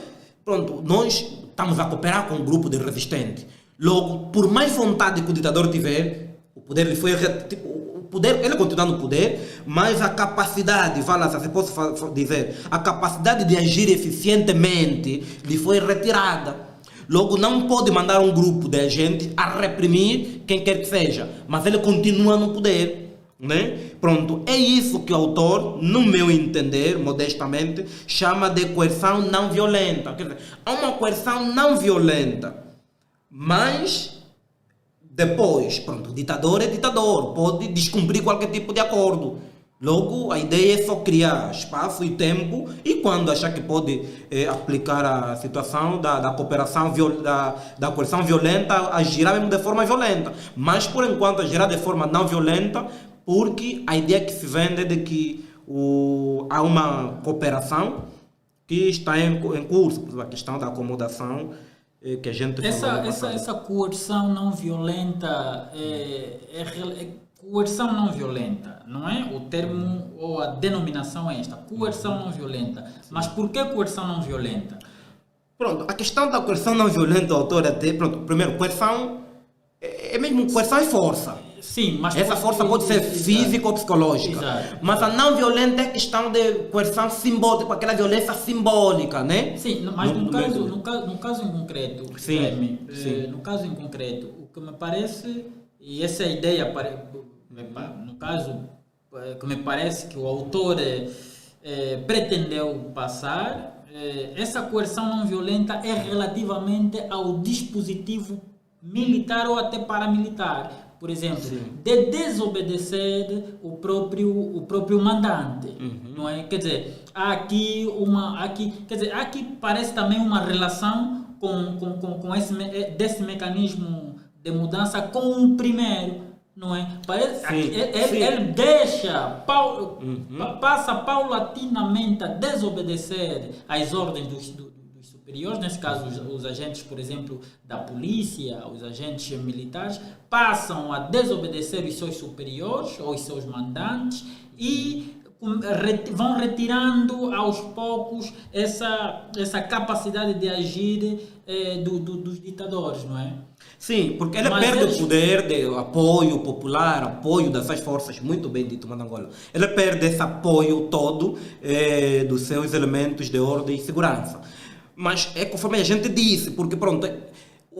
Nós estamos a cooperar com um grupo de resistentes. Logo, por mais vontade que o ditador tiver, o poder lhe foi... ele continua no poder, mas a capacidade, se posso dizer, a capacidade de agir eficientemente lhe foi retirada. Logo, não pode mandar um grupo de agentes a reprimir quem quer que seja, mas ele continua no poder, né? É isso que o autor, no meu entender, modestamente, chama de coerção não violenta. Quer dizer, há uma coerção não violenta, Mas depois, pronto, o ditador é ditador, pode descumprir qualquer tipo de acordo. Logo, a ideia é só criar espaço e tempo e quando achar que pode aplicar a situação da cooperação, da coerção violenta, agirá mesmo de forma violenta. Mas, por enquanto, agirá de forma não violenta, porque a ideia que se vende é de que há uma cooperação que está em curso, a questão da acomodação que a gente... Essa coerção não violenta coerção não violenta, não é? O termo ou a denominação é esta, coerção não violenta. Mas por que coerção não violenta? Pronto, a questão da coerção não violenta, o autor até, pronto, primeiro, coerção é mesmo, coerção é força. Sim, mas... Essa força pode ser física ou psicológica. Exato. Mas a não violenta é questão de coerção simbólica, aquela violência simbólica, né? Sim, mas no caso em concreto, sim. No caso em concreto, o que me parece, e essa ideia, no caso, que me parece que o autor pretendeu passar, essa coerção não violenta é relativamente ao dispositivo militar ou até paramilitar. Por exemplo, de desobedecer o próprio mandante, não é? Quer dizer, aqui parece também uma relação com desse mecanismo de mudança com o primeiro, não é? Parece ele deixa passa paulatinamente a desobedecer às ordens dos superiores, nesse caso os agentes, por exemplo, da polícia, os agentes militares, passam a desobedecer os seus superiores ou os seus mandantes e vão retirando aos poucos essa capacidade de agir dos ditadores, não é? Sim, porque ele perde o poder de apoio popular, apoio dessas forças, muito bem dito, Manangola. Ele perde esse apoio todo dos seus elementos de ordem e segurança. Mas é conforme a gente disse, porque pronto,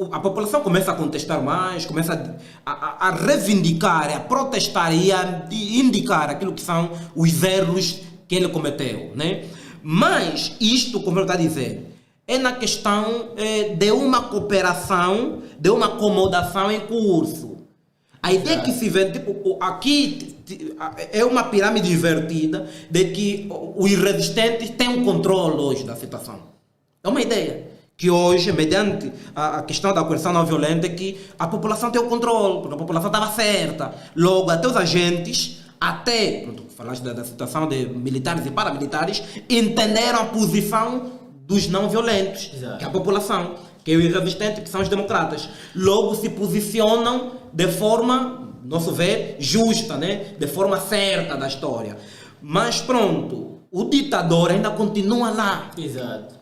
a população começa a contestar mais, começa a reivindicar, a protestar e a indicar aquilo que são os erros que ele cometeu, né? Mas isto, como ele está a dizer, é na questão de uma cooperação, de uma acomodação em curso. A ideia que se vê, tipo, aqui é uma pirâmide invertida de que os resistentes têm um controle hoje da situação. É uma ideia que hoje, mediante a questão da coerção não violenta, é que a população tem o controle, porque a população estava certa. Logo, até os agentes, falaste da situação de militares e paramilitares, entenderam a posição dos não violentos, que é a população, que é o resistente, que são os democratas. Logo, se posicionam de forma, nosso ver, justa, né? De forma certa da história. Mas pronto, o ditador ainda continua lá. Exato.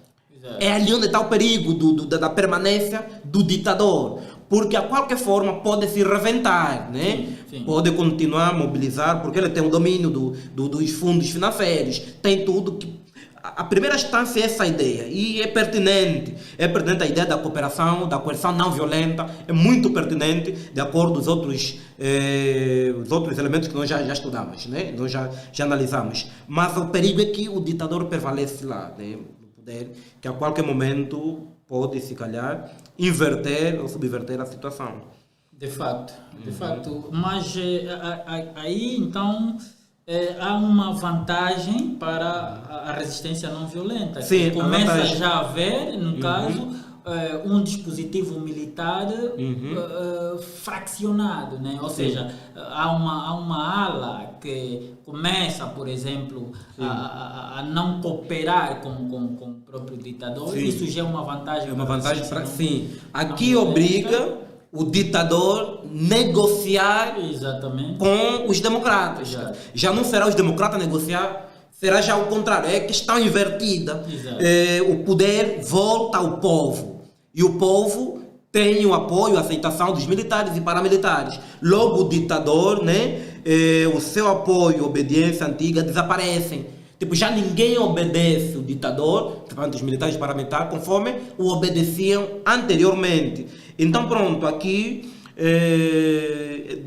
É ali onde está o perigo da permanência do ditador. Porque a qualquer forma pode se reventar, né? Sim. Pode continuar a mobilizar, porque ele tem o domínio dos fundos financeiros, tem tudo que... A primeira instância é essa ideia, e é pertinente a ideia da cooperação, da coerção não violenta, é muito pertinente, de acordo com os outros elementos que nós já estudamos, né? Nós já analisamos. Mas o perigo é que o ditador prevalece lá, né? Que a qualquer momento pode, se calhar, inverter ou subverter a situação. De facto. Mas aí, então, há uma vantagem para a resistência não violenta. Sim, que começa já a haver, no caso, um dispositivo militar fraccionado, né? Ou seja, há uma ala que começa, por exemplo, a não cooperar com o próprio ditador. Sim. Isso já é uma vantagem. É uma vantagem para... Sim. Aqui obriga o ditador negociar com os democratas. Exato. Já não será os democratas negociar, será já o contrário. É questão invertida. O poder volta ao povo. E o povo tem o apoio, a aceitação dos militares e paramilitares. Logo o ditador, né, o seu apoio, obediência antiga desaparecem. Tipo, já ninguém obedece o ditador, os militares e paramilitares, conforme o obedeciam anteriormente. Então pronto, aqui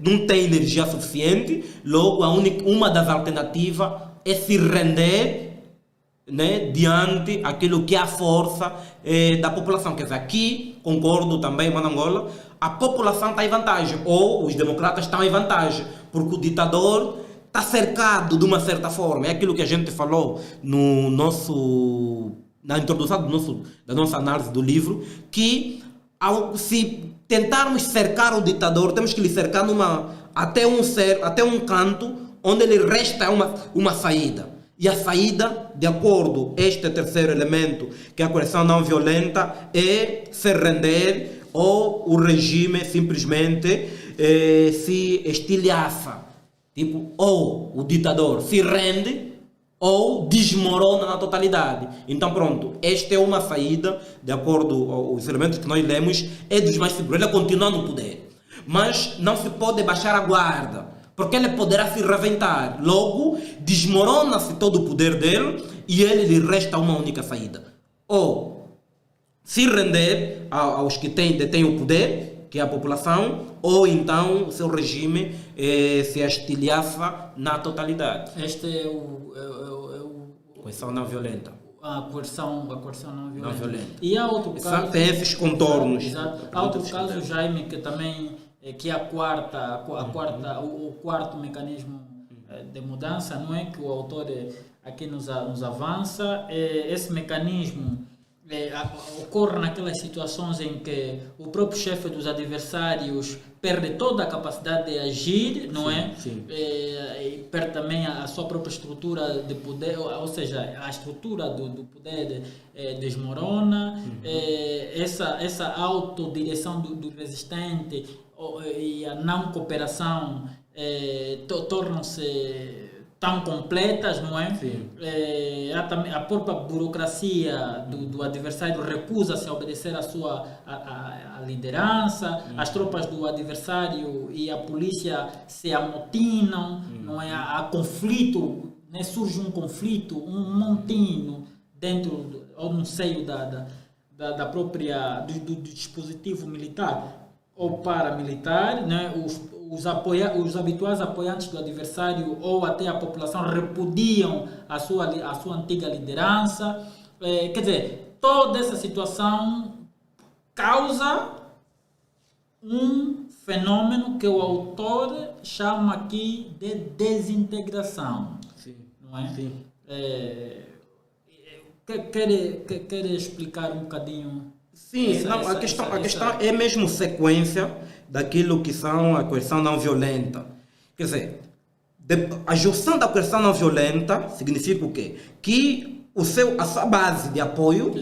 não tem energia suficiente, logo uma das alternativas é se render né, diante aquilo que é a força da população. Quer dizer, aqui, concordo também, mano Angola, a população está em vantagem, ou os democratas estão em vantagem, porque o ditador está cercado de uma certa forma. É aquilo que a gente falou na introdução da nossa análise do livro, que se tentarmos cercar o ditador, temos que lhe cercar até um canto onde ele resta uma saída. E a saída, de acordo com este terceiro elemento, que é a coerção não violenta, é se render ou o regime simplesmente se estilhaça. Tipo, ou o ditador se rende ou desmorona na totalidade. Então pronto, esta é uma saída, de acordo com os elementos que nós lemos, é dos mais seguros. Ele continua no poder, mas não se pode baixar a guarda, porque ele poderá se reventar. Logo, desmorona-se todo o poder dele e ele lhe resta uma única saída. Ou se render aos que detêm o poder, que é a população, ou então o seu regime se estilhaça na totalidade. Este é coerção não violenta. A coerção não violenta. Não violenta. E há outro caso... Tem esses contornos. Exato. Há outro caso, Jaime, que também... que é o quarto mecanismo de mudança, não é? Que o autor aqui nos avança. Esse mecanismo ocorre naquelas situações em que o próprio chefe dos adversários perde toda a capacidade de agir, não é? Sim. E perde também a sua própria estrutura de poder, ou seja, a estrutura do poder desmorona. Essa autodireção do resistente e a não cooperação tornam-se tão completas, não é? Há também a própria burocracia do adversário recusa-se a obedecer a liderança, as tropas do adversário e a polícia se amotinam, não é? Há conflito, né? Surge um conflito, um montino dentro ou no seio da própria do dispositivo militar ou paramilitar, né? Os habituais apoiantes do adversário ou até a população repudiam a sua antiga liderança. Quer dizer, toda essa situação causa um fenômeno que o autor chama aqui de desintegração. Sim. Não é? Sim. Quer explicar um bocadinho? Sim, a questão é mesmo sequência daquilo que são a coerção não violenta. Quer dizer, a junção da coerção não violenta significa o quê? Que a sua base de apoio,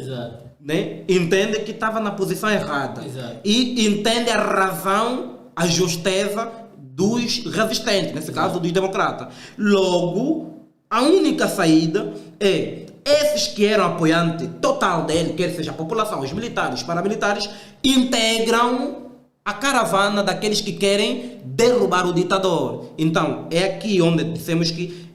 né, entende que estava na posição errada. Exato. E entende a razão, a justeza dos resistentes, nesse caso dos democratas. Logo, a única saída é esses que eram apoiantes total dele, quer seja a população, os militares, os paramilitares, integram a caravana daqueles que querem derrubar o ditador. Então, é aqui onde dissemos que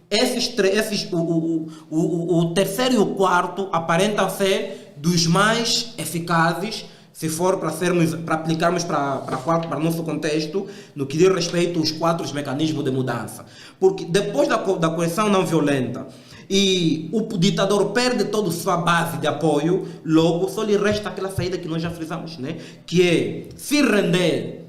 o terceiro e o quarto aparentam ser dos mais eficazes, se for para aplicarmos para o nosso contexto, no que diz respeito aos quatro mecanismos de mudança. Porque depois da coerção não violenta, e o ditador perde toda a sua base de apoio, logo só lhe resta aquela saída que nós já frisamos, né? Que é se render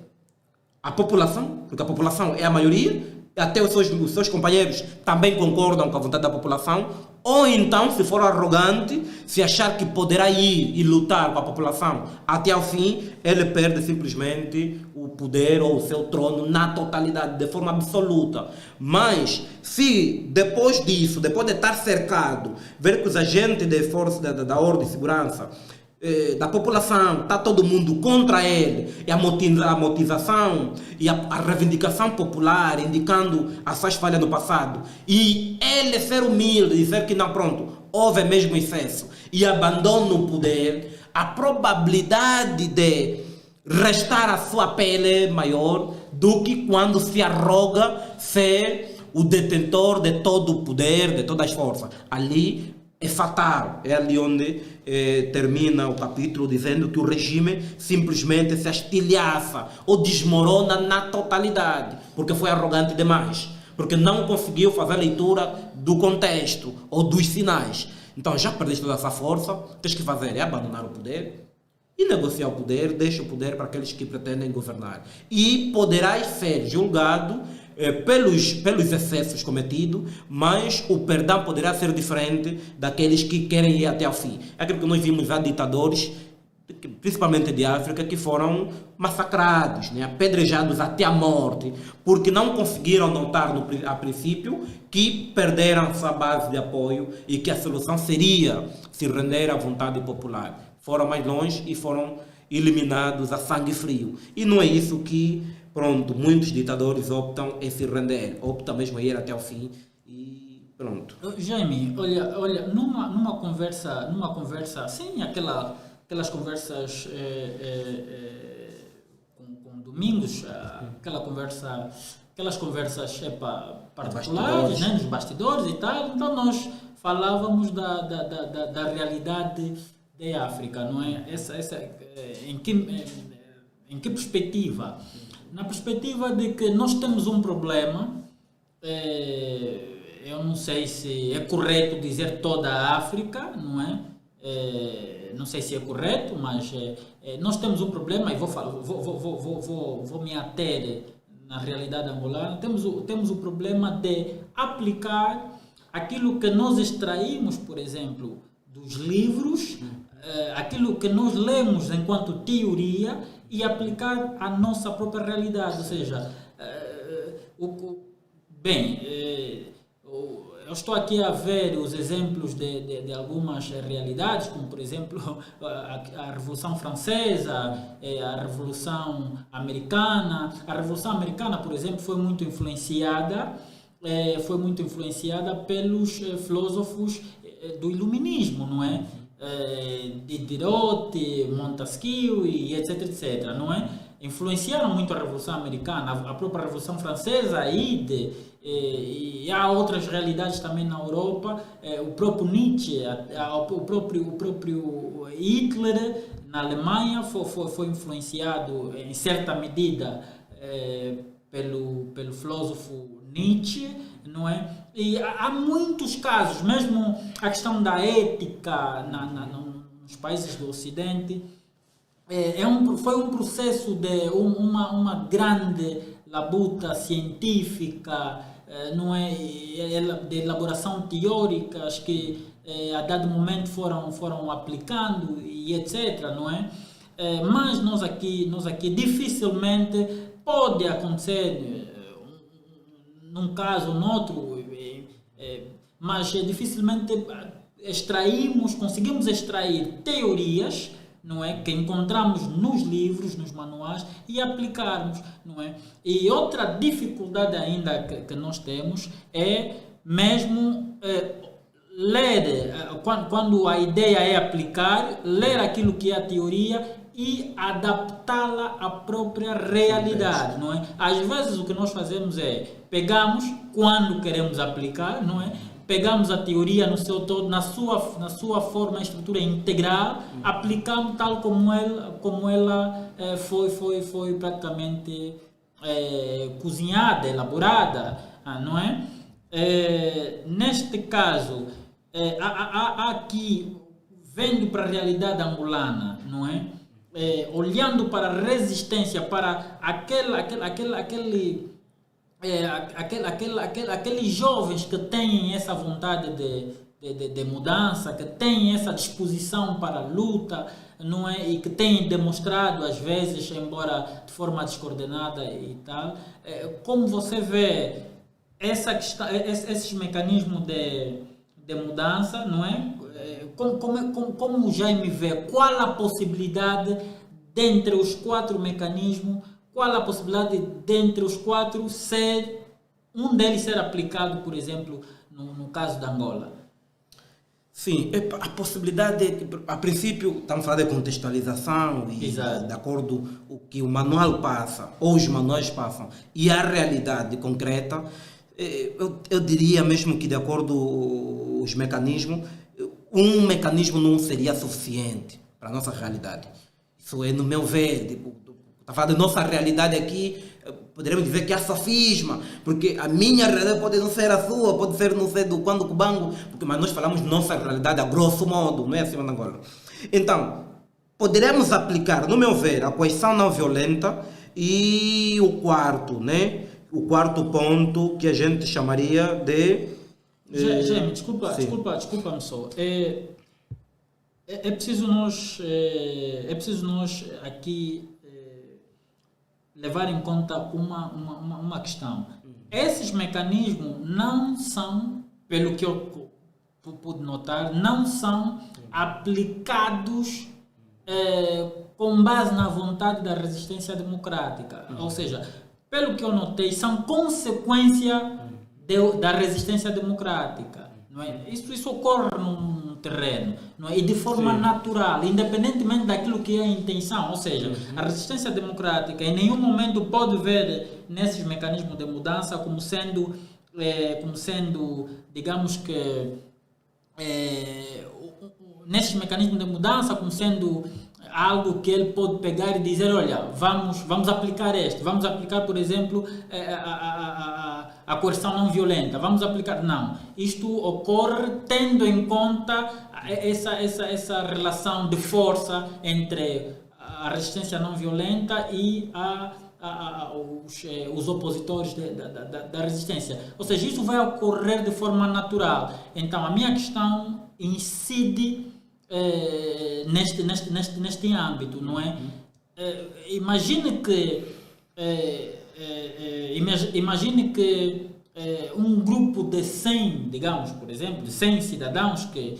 à população, porque a população é a maioria, até os seus companheiros também concordam com a vontade da população, ou então, se for arrogante, se achar que poderá ir e lutar com a população até ao fim, ele perde simplesmente o poder ou o seu trono na totalidade, de forma absoluta. Mas, se depois disso, depois de estar cercado, ver que os agentes de força da ordem e segurança da população, está todo mundo contra ele, e a motivação e a reivindicação popular indicando as suas falhas no passado, e ele ser humilde, dizer que não, pronto, houve mesmo excesso e abandona o poder, a probabilidade de restar a sua pele é maior do que quando se arroga ser o detentor de todo o poder, de todas as forças. Ali é fatal, é ali onde termina o capítulo dizendo que o regime simplesmente se estilhaça ou desmorona na totalidade, porque foi arrogante demais, porque não conseguiu fazer a leitura do contexto ou dos sinais. Então, já perdeste toda essa força, tens que fazer é abandonar o poder e negociar o poder, deixa o poder para aqueles que pretendem governar. E poderás ser julgado pelos excessos cometidos, mas o perdão poderá ser diferente daqueles que querem ir até ao fim. É aquilo que nós vimos há ditadores, principalmente de África, que foram massacrados, né, apedrejados até a morte, porque não conseguiram notar a princípio que perderam sua base de apoio e que a solução seria se render à vontade popular. Foram mais longe e foram eliminados a sangue frio. E não é isso que, pronto, muitos ditadores optam em se render, optam mesmo a ir até ao fim e pronto. Jaime, olha, numa conversa, sim, aquelas conversas com Domingos, aquelas conversas particulares, né, nos bastidores e tal, então nós falávamos da realidade da África, não é? Em que perspectiva? Na perspectiva de que nós temos um problema, eu não sei se é correto dizer toda a África, não é? Não sei se é correto, mas nós temos um problema, e vou me ater na realidade angolana, temos o problema de aplicar aquilo que nós extraímos, por exemplo, dos livros, aquilo que nós lemos enquanto teoria e aplicar à nossa própria realidade. Ou seja, eu estou aqui a ver os exemplos de algumas realidades, como por exemplo a Revolução Francesa, a Revolução Americana. A Revolução Americana, por exemplo, foi muito influenciada pelos filósofos do Iluminismo, não é? Diderot, Montesquieu e etc, não é? Influenciaram muito a Revolução Americana, a própria Revolução Francesa e há outras realidades também na Europa, o próprio Nietzsche, o próprio Hitler na Alemanha foi influenciado em certa medida pelo filósofo Nietzsche, não é? E há muitos casos, mesmo a questão da ética nos países do Ocidente, foi um processo de uma grande labuta científica, não é? De elaboração teóricas que a dado momento foram aplicando e etc, não é? Mas nós aqui dificilmente pode acontecer num caso ou noutro, mas dificilmente conseguimos extrair teorias, não é, que encontramos nos livros, nos manuais e aplicarmos, não é? E outra dificuldade ainda que nós temos é mesmo ler, quando a ideia é aplicar, ler aquilo que é a teoria e adaptá-la à própria realidade, não é? Às vezes o que nós fazemos é pegamos quando queremos aplicar, não é? Pegamos a teoria no seu todo, na sua forma, estrutura integral, aplicamos tal como ela foi praticamente cozinhada, elaborada, não é? Neste caso, há aqui, vendo para a realidade angolana, não é? Olhando para a resistência, para aqueles jovens que têm essa vontade de mudança, que têm essa disposição para a luta, não é? E que têm demonstrado às vezes, embora de forma descoordenada e tal, como você vê esses mecanismos de mudança, não é? Como o Jaime vê, qual a possibilidade dentre os 4 mecanismos, qual a possibilidade dentre os 4 um deles ser aplicado, por exemplo, no caso da Angola? Sim, a possibilidade, a princípio, estamos falando de contextualização e de acordo com o que o manual passa, ou os manuais passam, e a realidade concreta, eu diria mesmo que de acordo com os mecanismos, um mecanismo não seria suficiente para a nossa realidade. Isso é, no meu ver, Está a falar da nossa realidade aqui, poderíamos dizer que há sofisma, porque a minha realidade pode não ser a sua, pode ser não sei do quando Cubango, mas nós falamos nossa realidade a grosso modo, não é assim, Angola. Então, poderemos aplicar, no meu ver, a coerção não violenta e o quarto, né? O quarto ponto que a gente chamaria de... Gêmeo, desculpa-me só. É preciso nós aqui levar em conta uma questão. Esses mecanismos não são, pelo que eu pude notar, não são aplicados com base na vontade da resistência democrática. Ou seja, pelo que eu notei, são consequência da resistência democrática. Não é? Isso ocorre num terreno, não é? E de forma natural, independentemente daquilo que é a intenção. Ou seja, a resistência democrática em nenhum momento pode ver nesses mecanismos de mudança como sendo digamos que, nesses mecanismos de mudança como sendo algo que ele pode pegar e dizer, olha, vamos aplicar vamos aplicar, por exemplo, a coerção não violenta, vamos aplicar, não. Isto ocorre tendo em conta essa relação de força entre a resistência não violenta e os opositores da resistência. Ou seja, isso vai ocorrer de forma natural. Então, a minha questão incide neste âmbito, não é? Imagine que um grupo de 100, digamos, por exemplo, de 100 cidadãos que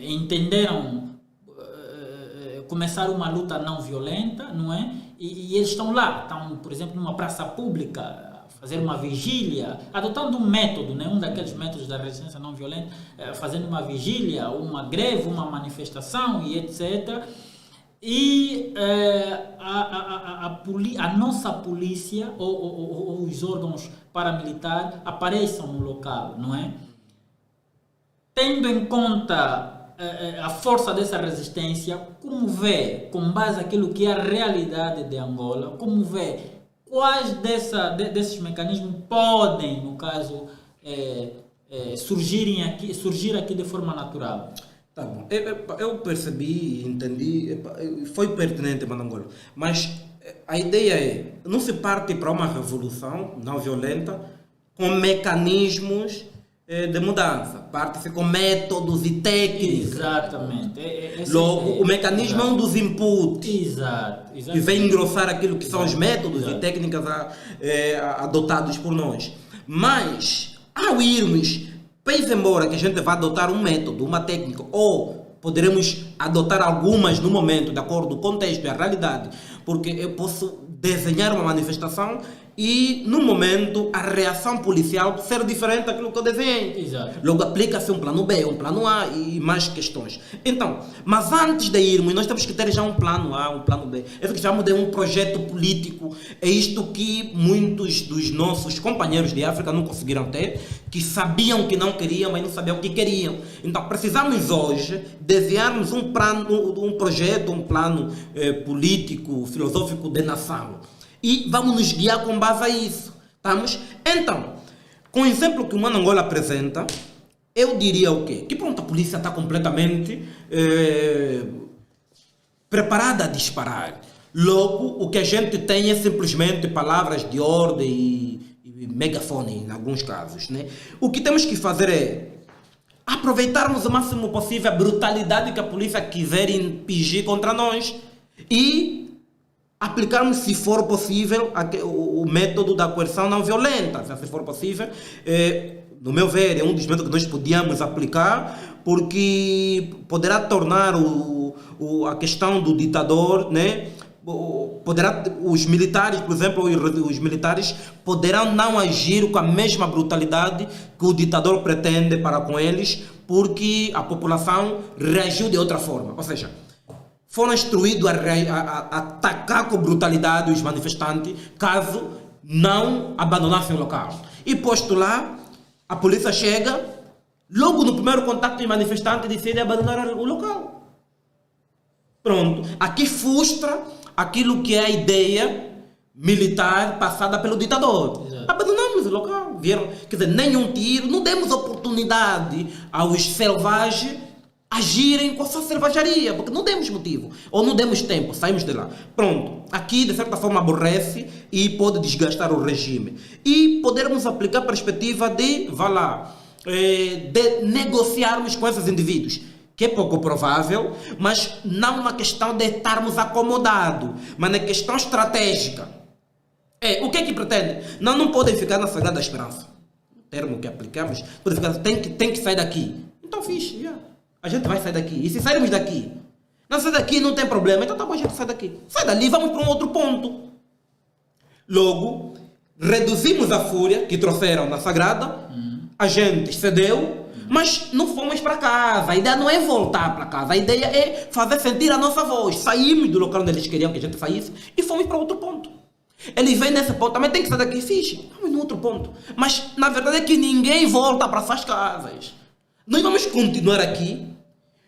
entenderam começar uma luta não violenta, não é? E eles estão lá, estão, por exemplo, numa praça pública, fazer uma vigília, adotando um método, né? Um daqueles métodos da resistência não violenta, fazendo uma vigília, uma greve, uma manifestação e etc. E a nossa polícia ou os órgãos paramilitares apareçam no local, não é? Tendo em conta a força dessa resistência, como vê, com base naquilo que é a realidade de Angola, como vê quais desses mecanismos podem, no caso, surgir aqui de forma natural? Tá bom. Eu percebi e entendi, foi pertinente, Manangola, mas a ideia é, não se parte para uma revolução não violenta com mecanismos de mudança, parte-se com métodos e técnicas. Exatamente. Logo, o mecanismo é um dos inputs. Exato. E vem engrossar aquilo que são os métodos e técnicas adotados por nós. Mas, ao irmos, pese embora que a gente vá adotar um método, uma técnica, ou poderemos adotar algumas no momento, de acordo com o contexto e a realidade, porque eu posso desenhar uma manifestação e, no momento, a reação policial ser diferente daquilo que eu desenhei. Exato. Logo, aplica-se um plano B, um plano A e mais questões. Então, mas antes de irmos, nós temos que ter já um plano A, um plano B. É que chamamos de um projeto político. É isto que muitos dos nossos companheiros de África não conseguiram ter, que sabiam que não queriam, mas não sabiam o que queriam. Então, precisamos hoje desenharmos um projeto, um plano político, filosófico de nação. E vamos nos guiar com base a isso. Estamos? Então, com o exemplo que o Manangola apresenta, eu diria o quê? Que pronto, a polícia está completamente preparada a disparar. Logo, o que a gente tem é simplesmente palavras de ordem e megafone, em alguns casos, né? O que temos que fazer é aproveitarmos o máximo possível a brutalidade que a polícia quiser impingir contra nós e aplicarmos, se for possível, o método da coerção não violenta. Se for possível, no meu ver, é um dos métodos que nós podíamos aplicar, porque poderá tornar a questão do ditador, né? Os militares, por exemplo, os militares poderão não agir com a mesma brutalidade que o ditador pretende para com eles, porque a população reagiu de outra forma. Ou seja, foram instruídos a atacar com brutalidade os manifestantes caso não abandonassem o local. E posto lá, a polícia chega, logo no primeiro contato os manifestantes decidem abandonar o local. Pronto. Aqui frustra aquilo que é a ideia militar passada pelo ditador. Exato. Abandonamos o local. Vieram, quer dizer, nenhum tiro, não demos oportunidade aos selvagens agirem com a sua selvageria, porque não demos motivo, ou não demos tempo, saímos de lá. Pronto, aqui de certa forma aborrece e pode desgastar o regime. E podermos aplicar a perspectiva de, vá lá, de negociarmos com esses indivíduos, que é pouco provável, mas não na questão de estarmos acomodados, mas na questão estratégica. O que é que pretende? Não podem ficar na Sagrada Esperança. O termo que aplicamos, pode ficar, tem que sair daqui. Então, fixe, yeah. A gente vai sair daqui. E se sairmos daqui? Não sai daqui, não tem problema. Então tá bom, a gente sai daqui. Sai dali, vamos para um outro ponto. Logo, reduzimos a fúria que trouxeram na Sagrada. A gente cedeu, mas não fomos para casa. A ideia não é voltar para casa. A ideia é fazer sentir a nossa voz. Saímos do local onde eles queriam que a gente saísse e fomos para outro ponto. Eles vêm nesse ponto, também tem que sair daqui, fixe. Vamos no outro ponto. Mas na verdade é que ninguém volta para suas casas. Nós vamos continuar aqui,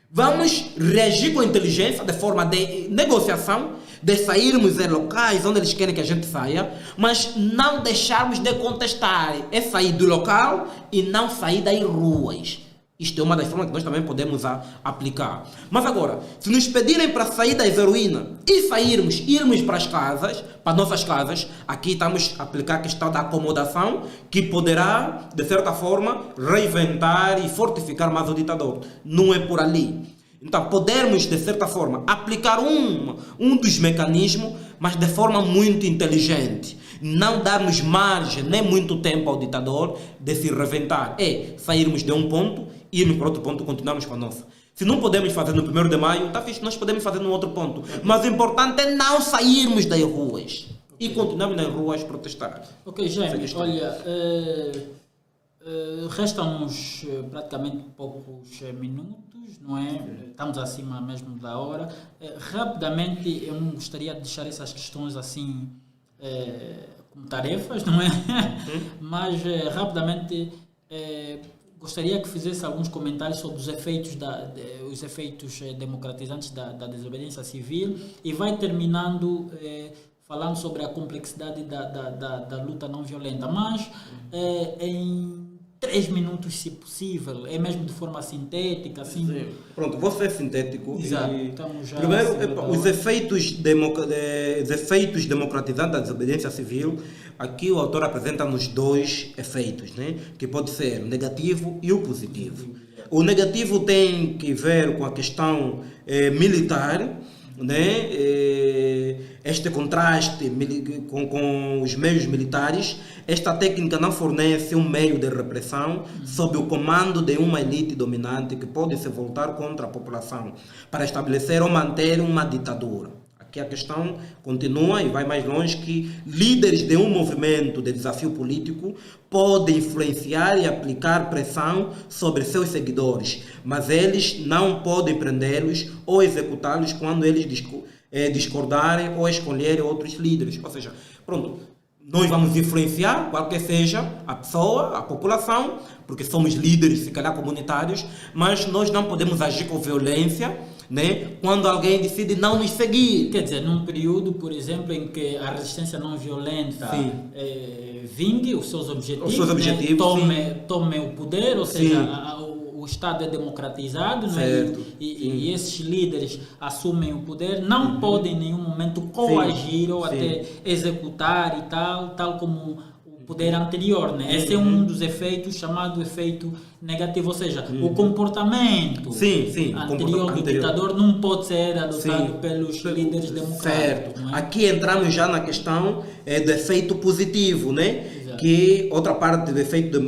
vamos reagir com inteligência, de forma de negociação, de sairmos em locais onde eles querem que a gente saia, mas não deixarmos de contestar. É sair do local e não sair das ruas. Isto é uma das formas que nós também podemos aplicar. Mas agora, se nos pedirem para sair das heroínas e irmos para as casas, para nossas casas, aqui estamos a aplicar a questão da acomodação, que poderá, de certa forma, reinventar e fortificar mais o ditador. Não é por ali. Então, podermos, de certa forma, aplicar um dos mecanismos, mas de forma muito inteligente. Não darmos margem, nem muito tempo ao ditador de se reventar. Sairmos de um ponto, irmos para outro ponto, continuarmos com a nossa. Se não podemos fazer no 1º de maio, tá fixe, nós podemos fazer no outro ponto. Mas o importante é não sairmos das ruas. E continuarmos nas ruas a protestar. Ok, Jaime, olha, restam-nos praticamente poucos minutos, não é? Estamos acima mesmo da hora. Rapidamente, eu não gostaria de deixar essas questões assim como tarefas, não é? Mas rapidamente gostaria que fizesse alguns comentários sobre os efeitos democratizantes da desobediência civil e vai terminando falando sobre a complexidade da luta não violenta, mas em 3 minutos, se possível, é mesmo de forma sintética, assim. Sim. Pronto, vou ser sintético. Exato. Primeiro, os efeitos democratizantes da desobediência civil, aqui o autor apresenta-nos 2 efeitos, né? Que pode ser o negativo e o positivo. O negativo tem que ver com a questão militar, né? Este contraste com os meios militares. Esta técnica não fornece um meio de repressão sob o comando de uma elite dominante que pode se voltar contra a população para estabelecer ou manter uma ditadura. Aqui a questão continua e vai mais longe, que líderes de um movimento de desafio político podem influenciar e aplicar pressão sobre seus seguidores, mas eles não podem prendê-los ou executá-los quando eles discordarem ou escolherem outros líderes. Ou seja, pronto, nós vamos influenciar qualquer seja a pessoa, a população, porque somos líderes, se calhar comunitários, mas nós não podemos agir com violência, né? Quando alguém decide não nos seguir. Quer dizer, num período, por exemplo, em que a resistência não violenta vingue os seus objetivos, né? tome o poder, ou seja, o Estado é democratizado, né? E esses líderes assumem o poder, não podem em nenhum momento coagir ou até executar e tal como o poder anterior, né? Esse é um dos efeitos, chamado efeito negativo, ou seja, o comportamento anterior do ditador não pode ser adotado pelos líderes democráticos. Certo. Não é? Aqui entramos já na questão do efeito positivo, né? Que outra parte do efeito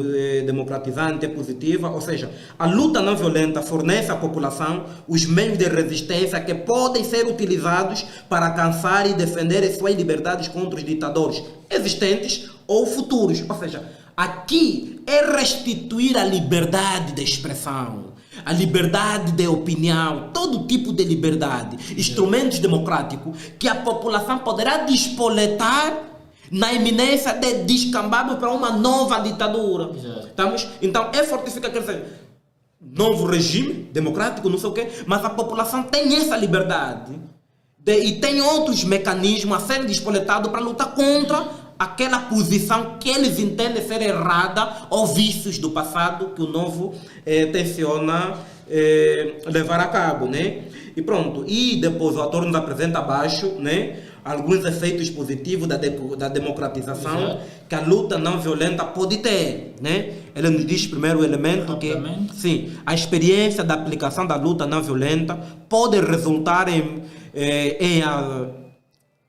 democratizante é positiva, ou seja, a luta não violenta fornece à população os meios de resistência que podem ser utilizados para alcançar e defender as suas liberdades contra os ditadores existentes ou futuros. Ou seja, aqui é restituir a liberdade de expressão, a liberdade de opinião, todo tipo de liberdade, instrumentos democráticos que a população poderá despoletar na iminência de descambarmos para uma nova ditadura. Então, é fortificar, quer dizer, novo regime democrático, não sei o quê, mas a população tem essa liberdade E tem outros mecanismos a serem despoletados para lutar contra aquela posição que eles entendem ser errada ou vícios do passado que o novo tenciona levar a cabo, né? E pronto. E depois o autor nos apresenta abaixo, né, alguns efeitos positivos da democratização. Exato. Que a luta não violenta pode ter, né? Ele nos diz primeiro o elemento que sim, a experiência da aplicação da luta não violenta pode resultar em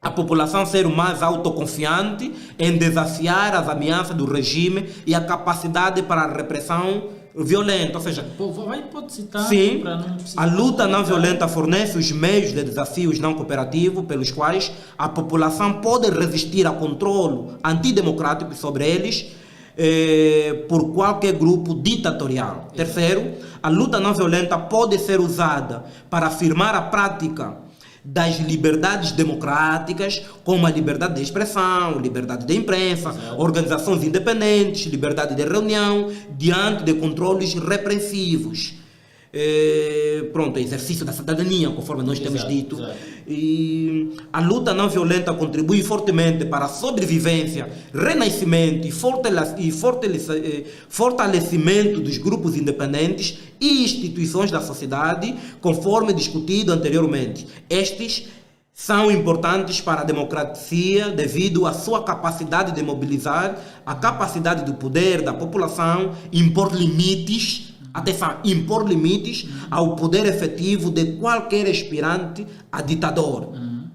a população ser mais autoconfiante, em desafiar as ameaças do regime e a capacidade para a repressão violenta. Ou seja, pode citar, sim, para não a luta não violenta fornece os meios de desafios não cooperativos pelos quais a população pode resistir a controle antidemocrático sobre eles por qualquer grupo ditatorial. Terceiro, a luta não violenta pode ser usada para afirmar a prática das liberdades democráticas, como a liberdade de expressão, liberdade de imprensa, exato, organizações independentes, liberdade de reunião, diante de controles repressivos. Pronto, exercício da cidadania, conforme nós temos dito. Exato. E a luta não violenta contribui fortemente para a sobrevivência, renascimento e fortalecimento dos grupos independentes e instituições da sociedade, conforme discutido anteriormente. Estes são importantes para a democracia devido à sua capacidade de mobilizar a capacidade do poder da população, impor limites ao poder efetivo de qualquer aspirante a ditador.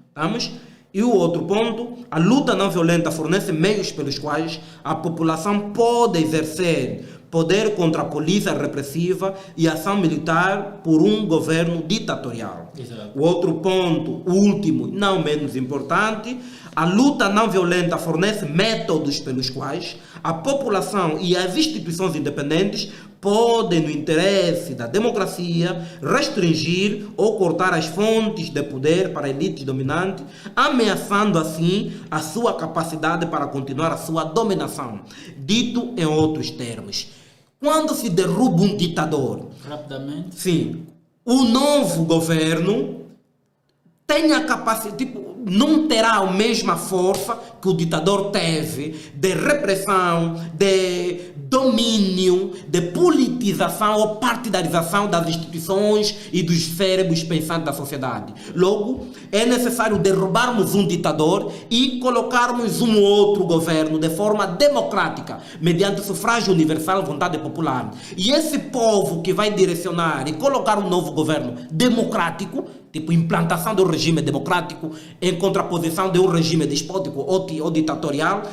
Estamos? E o outro ponto, a luta não violenta fornece meios pelos quais a população pode exercer poder contra a polícia repressiva e ação militar por um governo ditatorial. Exato. O outro ponto, o último, não menos importante, a luta não violenta fornece métodos pelos quais a população e as instituições independentes podem, no interesse da democracia, restringir ou cortar as fontes de poder para a elite dominante, ameaçando assim a sua capacidade para continuar a sua dominação. Dito em outros termos, quando se derruba um ditador, rapidamente, sim, o novo governo tem a capacidade, não terá a mesma força que o ditador teve de repressão, de domínio, de politização ou partidarização das instituições e dos cérebros pensantes da sociedade. Logo, é necessário derrubarmos um ditador e colocarmos um outro governo de forma democrática, mediante sufrágio universal e vontade popular. E esse povo que vai direcionar e colocar um novo governo democrático, tipo implantação do regime democrático em contraposição de um regime despótico ou ditatorial,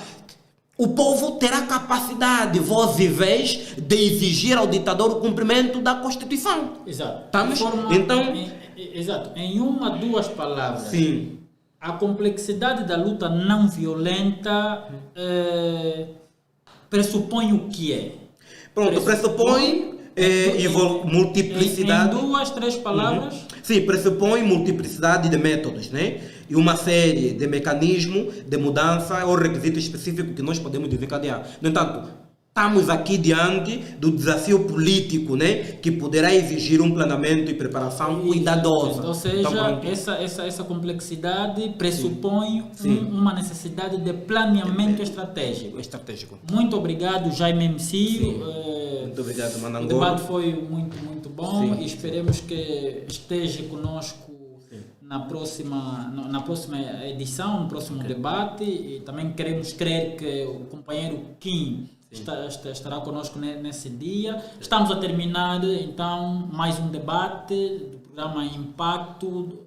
o povo terá capacidade, voz e vez, de exigir ao ditador o cumprimento da Constituição. Exato. Estamos? Então, exato. Em uma, duas palavras. Sim. A complexidade da luta não violenta pressupõe o que é? Pronto, pressupõe multiplicidade. Em duas, três palavras? Sim, pressupõe multiplicidade de métodos, né? E uma série de mecanismos de mudança ou requisitos específicos que nós podemos desencadear. No entanto, estamos aqui diante do desafio político, né? Que poderá exigir um planeamento e preparação cuidadosa. Ou seja, então, essa complexidade pressupõe uma necessidade de planeamento estratégico. Muito obrigado, Jaime MC. Muito obrigado, Manangola. O debate foi muito bom e esperemos que esteja conosco na próxima edição, no próximo debate. E também queremos crer que o companheiro Kim estará conosco nesse dia. Estamos a terminar então mais um debate do programa Impacto,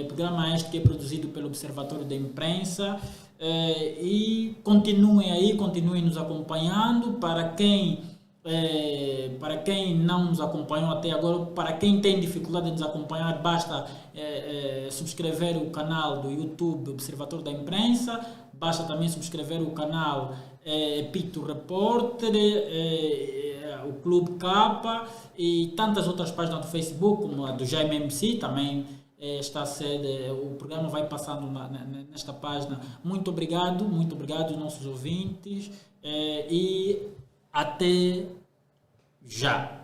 programa este que é produzido pelo Observatório da Imprensa. E continuem nos acompanhando. Para quem não nos acompanhou até agora, para quem tem dificuldade de nos acompanhar, basta subscrever o canal do YouTube Observatório da Imprensa, basta também subscrever o canal Picto Repórter, o Clube K e tantas outras páginas do Facebook, como a do Jaime MC, também está a ser, o programa vai passando nesta página. Muito obrigado aos nossos ouvintes e até já.